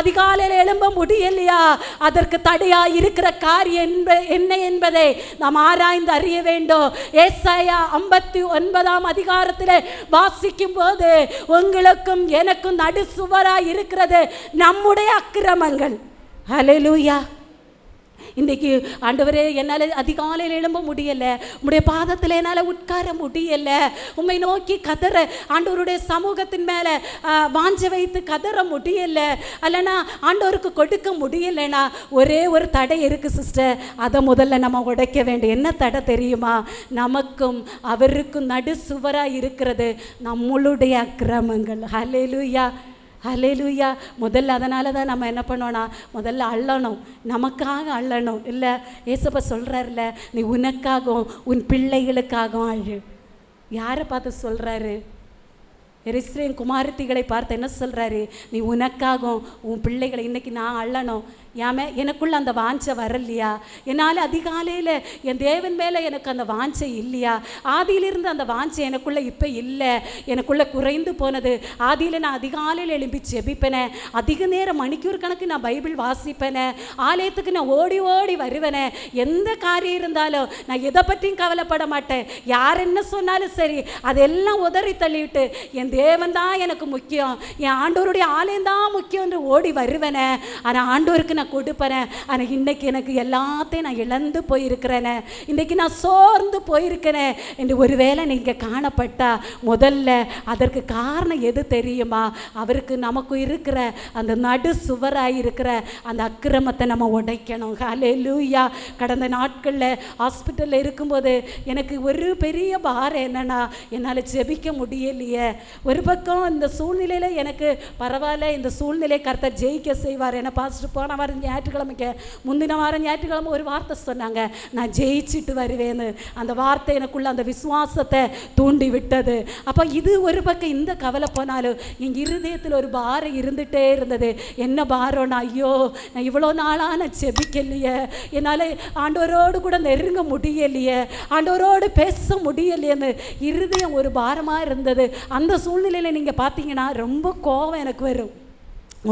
அதிகாலையில் எழும்ப முடியலையா, அதற்கு தடையா இருக்கிற காரியம் என்ன என்பதை நாம் ஆராய்ந்து அறிய வேண்டும். ஏசாயா 59 அதிகாரத்தில் வாசிக்கும் போது உங்களுக்கும் எனக்கும் நடுசுவராய் இருக்கிறது நம்முடைய அக்கிரமங்கள். ஹல்லேலூயா. இன்றைக்கு ஆண்டவரே என்னால் அதிகாலையில் எழும்ப முடியலை, உம்முடைய பாதத்தில் என்னால் உட்கார முடியலை, உம்மை நோக்கி கதற ஆண்டவருடைய சமூகத்தின் மேலே வாஞ்ச வைத்து கதற முடியலை, அல்லனா ஆண்டவருக்கு கொடுக்க முடியலைன்னா ஒரே ஒரு தடை இருக்குது சிஸ்டர். அதை முதல்ல நம்ம உடைக்க வேண்டும். என்ன தடை தெரியுமா? நமக்கும் அவருக்கும் நடு சுவராக இருக்கிறது நம்மளுடைய அக்கிரமங்கள். ஹல்லேலூயா. ஹல்லேலூயா. முதல்ல அதனால தான் நம்ம என்ன பண்ணோன்னா முதல்ல அள்ளணும், நமக்காக அள்ளணும். இல்லை, ஏசப்பா சொல்கிறார்ல, நீ உனக்காகவும் உன் பிள்ளைகளுக்காகவும் அழு. யாரை பார்த்து சொல்கிறாரு? எருசலேம் குமாரத்திகளை பார்த்து என்ன சொல்கிறாரு? நீ உனக்காகவும் உன் பிள்ளைகளை. இன்றைக்கி நான் அள்ளணும், எனக்குள்ள அந்த வாஞ்சை வரலையா? என்னால் அதிகாலையில் என் தேவன் மேலே எனக்கு அந்த வாஞ்சை இல்லையா? ஆதியிலிருந்து அந்த வாஞ்சை எனக்குள்ளே இப்போ இல்லை, எனக்குள்ளே குறைந்து போனது. ஆதியில் நான் அதிகாலையில் எழும்பி ஜெபிப்பேனே, அதிக நேரம் மணிக்கூர் கணக்கு நான் பைபிள் வாசிப்பேனே, ஆலயத்துக்கு நான் ஓடி ஓடி வருவேனே, எந்த காரியம் இருந்தாலும் நான் எதை பற்றியும் கவலைப்பட மாட்டேன். யார் என்ன சொன்னாலும் சரி, அதெல்லாம் உதறி தள்ளிவிட்டு என் தேவன் தான் எனக்கு முக்கியம், என் ஆண்டவருடைய ஆலயம் தான் முக்கியம் என்று ஓடி வருவேனே. ஆனால் ஆண்டவருக்கு நான் கொடுப்பேனே. ஆனால் இன்னைக்கு எனக்கு எல்லாத்தையும் நான் இழந்து போயிருக்கிறேனே, இன்றைக்கு நான் சோர்ந்து போயிருக்கிறேன் என்று ஒருவேளை நீங்கள் காணப்பட்டா, முதல்ல அதற்கு காரணம் எது தெரியுமா? அவருக்கு நமக்கு இருக்கிற அந்த நடு சுவராக இருக்கிற அந்த அக்கிரமத்தை நம்ம உடைக்கணும். ஹல்லேலூயா. கடந்த நாட்களில் ஹாஸ்பிட்டலில் இருக்கும்போது எனக்கு ஒரு பெரிய பாரம் என்னன்னா, என்னால் ஜெபிக்க முடியலையே. ஒரு பக்கம் இந்த சூழ்நிலையில் எனக்கு பரவாயில்ல, இந்த சூழ்நிலை கர்த்தர் ஜெயிக்க செய்வார். ஏன்னா பாஸ்டர் போன வாரம் ஞாயிற்றுக்கிழமைக்கு முந்தின வாரம் ஞாயிற்றுக்கிழமை ஒரு வார்த்தை சொன்னாங்க, நான் ஜெயிச்சுட்டு வருவேன்னு. அந்த வார்த்தை எனக்குள்ள அந்த விசுவாசத்தை தூண்டி விட்டது. அப்போ இது ஒரு பக்கம் இந்த கவலை போனாலும் எங்கள் இருதயத்தில் ஒரு பாரம் இருந்துகிட்டே இருந்தது. என்ன பாரம்னா, ஐயோ நான் இவ்வளோ நாளாக நான் ஜெபிக்கலையே, என்னால் ஆண்டவரோடு கூட நெருங்க முடியலையே, ஆண்டவரோடு பேச முடியலையேன்னு இருதயம் ஒரு பாரமாக இருந்தது. அந்த சூழ்நிலையில் நீங்கள் பார்த்தீங்கன்னா ரொம்ப கோபம் எனக்கு வரும்.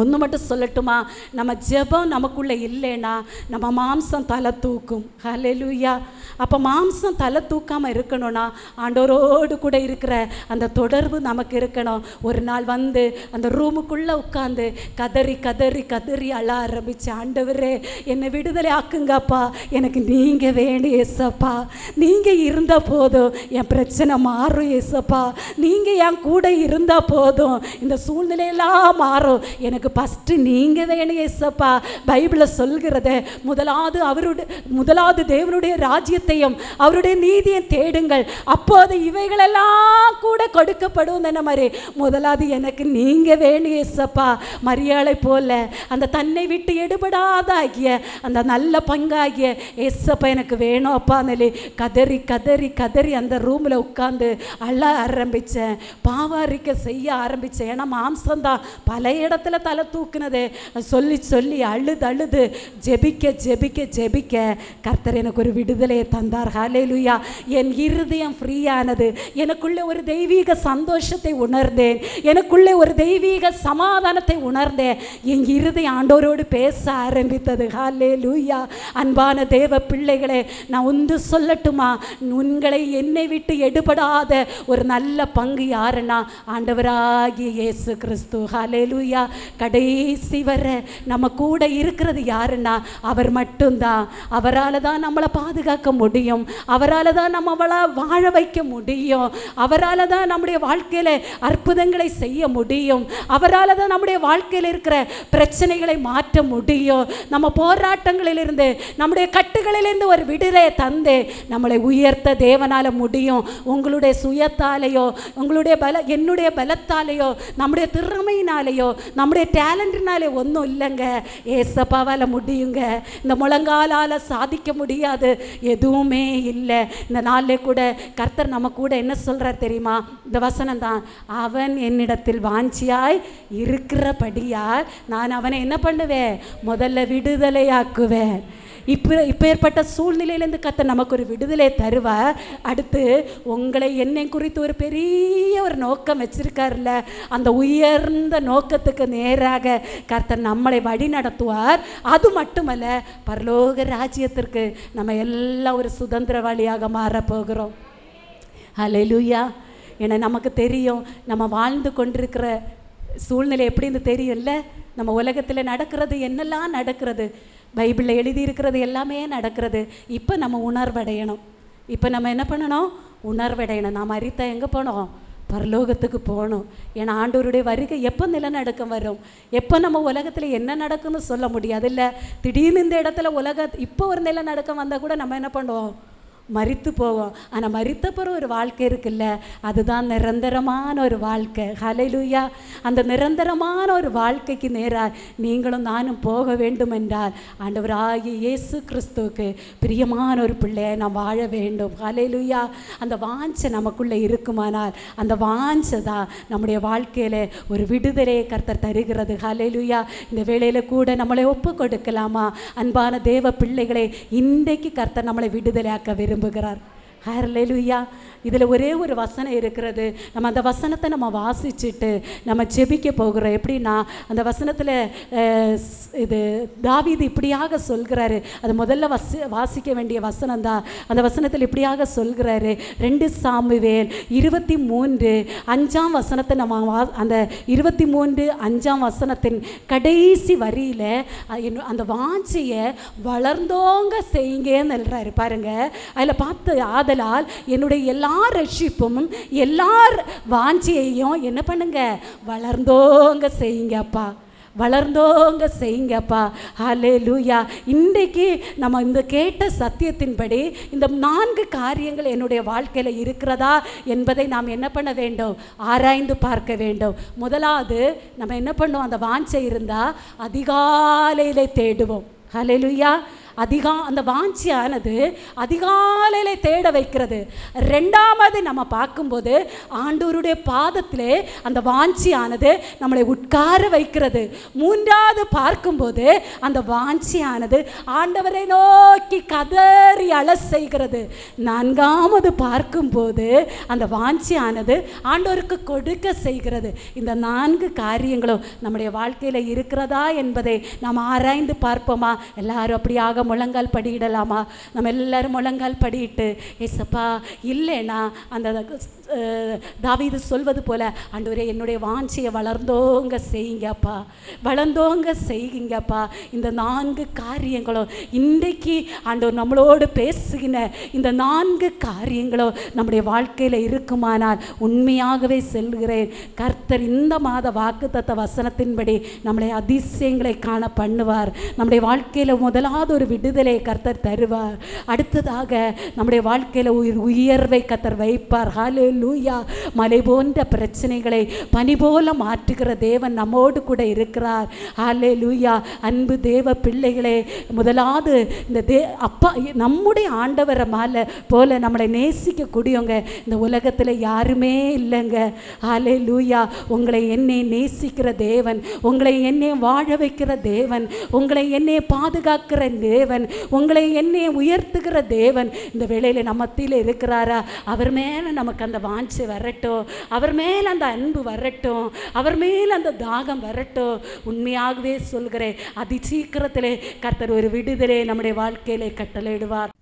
ஒன்று மட்டும் சொல்லட்டுமா, நம்ம ஜெபம் நமக்குள்ளே இல்லைன்னா நம்ம மாம்சம் தலை தூக்கும். ஹல்லேலூயா. அப்போ மாம்சம் தலை தூக்காமல் இருக்கணும்னா ஆண்டவரோடு கூட இருக்கிற அந்த தொடர்பு நமக்கு இருக்கணும். ஒரு நாள் வந்து அந்த ரூமுக்குள்ளே உட்காந்து கதறி கதறி கதறி அழ ஆரம்பிச்சு, ஆண்டவரே என்னை விடுதலை ஆக்குங்கப்பா, எனக்கு நீங்கள் வேணும் ஏசப்பா, நீங்கள் இருந்தால் போதும், என் பிரச்சனை மாறும் ஏசப்பா, நீங்கள் என் கூட இருந்தால் போதும், இந்த சூழ்நிலையெல்லாம் மாறும், எனக்கு ஃபஸ்ட்டு நீங்கள் வேணும் ஏசப்பா. பைபிளில் சொல்கிறது, முதலாவது தேவனுடைய ராஜ்யத்தையும் அவருடைய நீதியை தேடுங்கள், அப்போது இவைகளெல்லாம் கூட கொடுக்கப்படும். என்ன மாதிரி முதலாவது எனக்கு நீங்கள் வேணும் ஏசப்பா. மரியாதை போல அந்த தன்னை விட்டு எடுபடாதாகிய அந்த நல்ல பங்காகிய ஏசப்பா எனக்கு வேணும் அப்பா. நிலை கதறி கதறி கதறி அந்த ரூமில் உட்காந்து அழ ஆரம்பித்தேன், பாவாரிக்க செய்ய ஆரம்பித்தேன். ஏன்னா மாம்சம்தான் பல இடத்துல தலை தூக்குனது. சொல்லி சொல்லி அழுது அழுது ஜெபிக்க ஜெபிக்க ஜெபிக்க கர்த்தர் எனக்கு ஒரு விடுதலையை தந்தார். ஹல்லேலூயா. என் இருதயம் ஃப்ரீயானது. எனக்குள்ளே ஒரு தெய்வீக சந்தோஷத்தை உணர்ந்தேன், எனக்குள்ளே ஒரு தெய்வீக சமாதானத்தை உணர்ந்தேன். என் இருதயம் ஆண்டவரோடு பேச ஆரம்பித்தது. ஹல்லேலூயா. அன்பான தேவ பிள்ளைகளே, நான் ஒன்று சொல்லட்டுமா, உங்களை என்னை விட்டு எடுபடாத ஒரு நல்ல பங்கு யாருன்னா ஆண்டவராகிய இயேசு கிறிஸ்து. ஹல்லேலூயா. கடைசி வர நம்ம கூட இருக்கிறது யாருன்னா அவர் மட்டும்தான். அவரால் தான் நம்மளை பாதுகாக்க முடியும், அவரால் தான் நம்மளை வாழ வைக்க முடியும், அவரால் தான் நம்முடைய வாழ்க்கையில் அற்புதங்களை செய்ய முடியும், அவரால் தான் நம்முடைய வாழ்க்கையில் இருக்கிற பிரச்சனைகளை மாற்ற முடியும். நம்ம போராட்டங்களிலிருந்து நம்முடைய கட்டுகளிலிருந்து ஒரு விடுதலை தந்து நம்மளை உயர்த்த தேவனால் முடியும். உங்களுடைய சுயத்தாலேயோ என்னுடைய பலத்தாலேயோ நம்முடைய திறமையினாலேயோ நம்முடைய டேலண்ட்னாலே ஒன்றும் இல்லைங்க, ஏசப்பாவால் முடியுங்க. இந்த முழங்காலால் சாதிக்க முடியாது எதுவுமே இல்லை. இந்த நாளில் கூட கர்த்தர் நம்ம கூட என்ன சொல்கிறார் தெரியுமா? இந்த வசனம் தான், அவன் என்னிடத்தில் வாஞ்சியாய் இருக்கிறபடியால் நான் அவனை என்ன பண்ணுவேன்? முதல்ல விடுதலையாக்குவேன். இப்போ ஏற்பட்ட சூழ்நிலையிலேருந்து கர்த்தர் நமக்கு ஒரு விடுதலை தருவார். அடுத்து உங்களை என்னை குறித்து ஒரு பெரிய ஒரு நோக்கம் வச்சிருக்காருல்ல, அந்த உயர்ந்த நோக்கத்துக்கு நேராக கர்த்தர் நம்மளை வழி நடத்துவார். அது மட்டுமல்ல, பரலோக ராஜ்யத்திற்கு நம்ம எல்லாம் ஒரு சுதந்திரவாளியாக மாறப்போகிறோம். ஹல்லேலூயா. ஏன்னா நமக்கு தெரியும் நம்ம வாழ்ந்து கொண்டிருக்கிற சூழ்நிலை எப்படின்னு தெரியும்ல. நம்ம உலகத்தில் நடக்கிறது என்னெல்லாம் நடக்கிறது, பைபிளில் எழுதியிருக்கிறது எல்லாமே நடக்கிறது. இப்போ நம்ம உணர்வடையணும். இப்போ நம்ம என்ன பண்ணணும்? உணர்வடையணும். நாம் அறித்த எங்கே போனோம்? பரலோகத்துக்கு போகணும். ஏன்னா ஆண்டவருடைய வருகை எப்போ நிலநடுக்கம் வரும், எப்போ நம்ம உலகத்தில் என்ன நடக்குன்னு சொல்ல முடியாது இல்லை. திடீர்னு இந்த இடத்துல இப்போ ஒரு நிலநடுக்கம் வந்தால் கூட நம்ம என்ன பண்ணுவோம்? மரித்து போவோம். ஆனால் மரித்த பிறகு ஒரு வாழ்க்கை இருக்குல்ல, அதுதான் நிரந்தரமான ஒரு வாழ்க்கை. ஹல்லேலூயா. அந்த நிரந்தரமான ஒரு வாழ்க்கைக்கு நேராக நீங்களும் நானும் போக வேண்டும் என்றால் ஆண்டவராகிய இயேசு கிறிஸ்துவுக்கு பிரியமான ஒரு பிள்ளையை நாம் வாழ வேண்டும். ஹல்லேலூயா. அந்த வாஞ்சை நமக்குள்ளே இருக்குமானால் அந்த வாஞ்சை தான் நம்முடைய வாழ்க்கையில் ஒரு விடுதலையை கர்த்தர் தருகிறது. ஹல்லேலூயா. இந்த வேளையில் கூட நம்மளை ஒப்பு கொடுக்கலாமா? அன்பான தேவ பிள்ளைகளை, இன்றைக்கு கர்த்தர் நம்மளை விடுதலையாக்க விரும்புகிறார். ஹல்லேலூயா. இதில் ஒரே ஒரு வசனம் இருக்கிறது. நம்ம அந்த வசனத்தை நம்ம வாசிச்சுட்டு நம்ம ஜெபிக்க போகிறோம். எப்படின்னா, அந்த வசனத்தில் இது தாவீது இப்படியாக சொல்கிறாரு. அது முதல்ல வாசிக்க வேண்டிய வசனம் தான். அந்த வசனத்தில் இப்படியாக சொல்கிறாரு. 2 சாமுவேல் 23:5 வசனத்தை நம்ம அந்த 23:5 வசனத்தின் கடைசி வரியில் அந்த வாஞ்சியை வளர்ந்தோங்க செய்யுங்கன்னு எழுறாரு பாருங்க. அதில் பார்த்து, ஆதலால் என்னுடைய எல்லா ரட்சிப்பும் எல்லா வாஞ்சியையும் என்ன பண்ணுங்க, வளர்ந்தோங்க செய்யுங்கப்பா, வளர்ந்தோங்க செய்யுங்கப்பா. ஹல்லேலூயா. இன்றைக்கு நம்ம இந்த கேட்ட சத்தியத்தின்படி இந்த 4 காரியங்கள் என்னுடைய வாழ்க்கையில் இருக்கிறதா என்பதை நாம் என்ன பண்ண வேண்டும், ஆராய்ந்து பார்க்க வேண்டும். முதலாவது நம்ம என்ன பண்ணுவோம், அந்த வாஞ்சை இருந்தால் அதிகாலையிலே தேடுவோம். ஹல்லேலூயா. அந்த வாஞ்சியானது அதிகாலையில் தேட வைக்கிறது. 2வது நம்ம பார்க்கும்போது ஆண்டவருடைய பாதத்திலே அந்த வாஞ்சியானது நம்மளை உட்கார வைக்கிறது. 3வது பார்க்கும்போது அந்த வாஞ்சியானது ஆண்டவரை நோக்கி கதறி அழ செய்கிறது. 4வது பார்க்கும்போது அந்த வாஞ்சியானது ஆண்டவருக்கு கொடுக்க செய்கிறது. இந்த 4 காரியங்களும் நம்முடைய வாழ்க்கையில் இருக்கிறதா என்பதை நாம் ஆராய்ந்து பார்ப்போமா? எல்லாரும் அப்படியாக முழங்கால் படியிடலாமா? நம்ம எல்லாரும் முழங்கால் படியிட்டு, ஏசப்பா இல்லைனா அந்த தாவீது சொல்வது போல, ஆண்டவரே என்னுடைய வாஞ்சியை வளர்ந்தோங்க செய்யுங்கப்பா, வளர்ந்தோங்க செய்யுங்கப்பா. இந்த 4 காரியங்களும் இன்றைக்கு ஆண்டவர் நம்மளோடு பேசுகிற இந்த 4 காரியங்களும் நம்முடைய வாழ்க்கையில் இருக்குமானால் உண்மையாகவே சொல்கிறேன், கர்த்தர் இந்த மாத வாக்குத்தத்த வசனத்தின்படி நம்முடைய அதிசயங்களை காண பண்ணுவார். நம்முடைய வாழ்க்கையில் முதலாவது ஒரு விடுதலை கர்த்தர் தருவார். அடுத்ததாக நம்முடைய வாழ்க்கையில் உயர்வை கர்த்தர் வைப்பார். ஹல்லேலூயா. மலை போன்ற பிரச்சனைகளை பனி போல மாற்றுகிற தேவன் நம்மோடு கூட இருக்கிறார். ஹல்லேலூயா. அன்பு தேவ பிள்ளைகளே, முதலாவது இந்த அப்பா நம்முடைய ஆண்டவரை போல நம்மளை நேசிக்கக்கூடியவங்க இந்த உலகத்தில் யாருமே இல்லைங்க. ஹல்லேலூயா. உங்களை என்னை நேசிக்கிற தேவன், உங்களை என்னை வாழ வைக்கிற தேவன், உங்களை என்னை பாதுகாக்கிற தேவன், உங்களை என்னை உயர்த்துகிற தேவன் இந்த வேளையில் நம்ம மத்தியில் இருக்கிறாரா? அவர் மேலே நமக்கு அந்த வாஞ்சை வரட்டும், அவர் மேலே அந்த அன்பு வரட்டும், அவர் மேலே அந்த தாகம் வரட்டும். உண்மையாகவே சொல்கிறேன், அதி சீக்கிரத்திலே கர்த்தர் ஒரு விடுதலை நம்முடைய வாழ்க்கையிலே கட்டளையிடுவார்.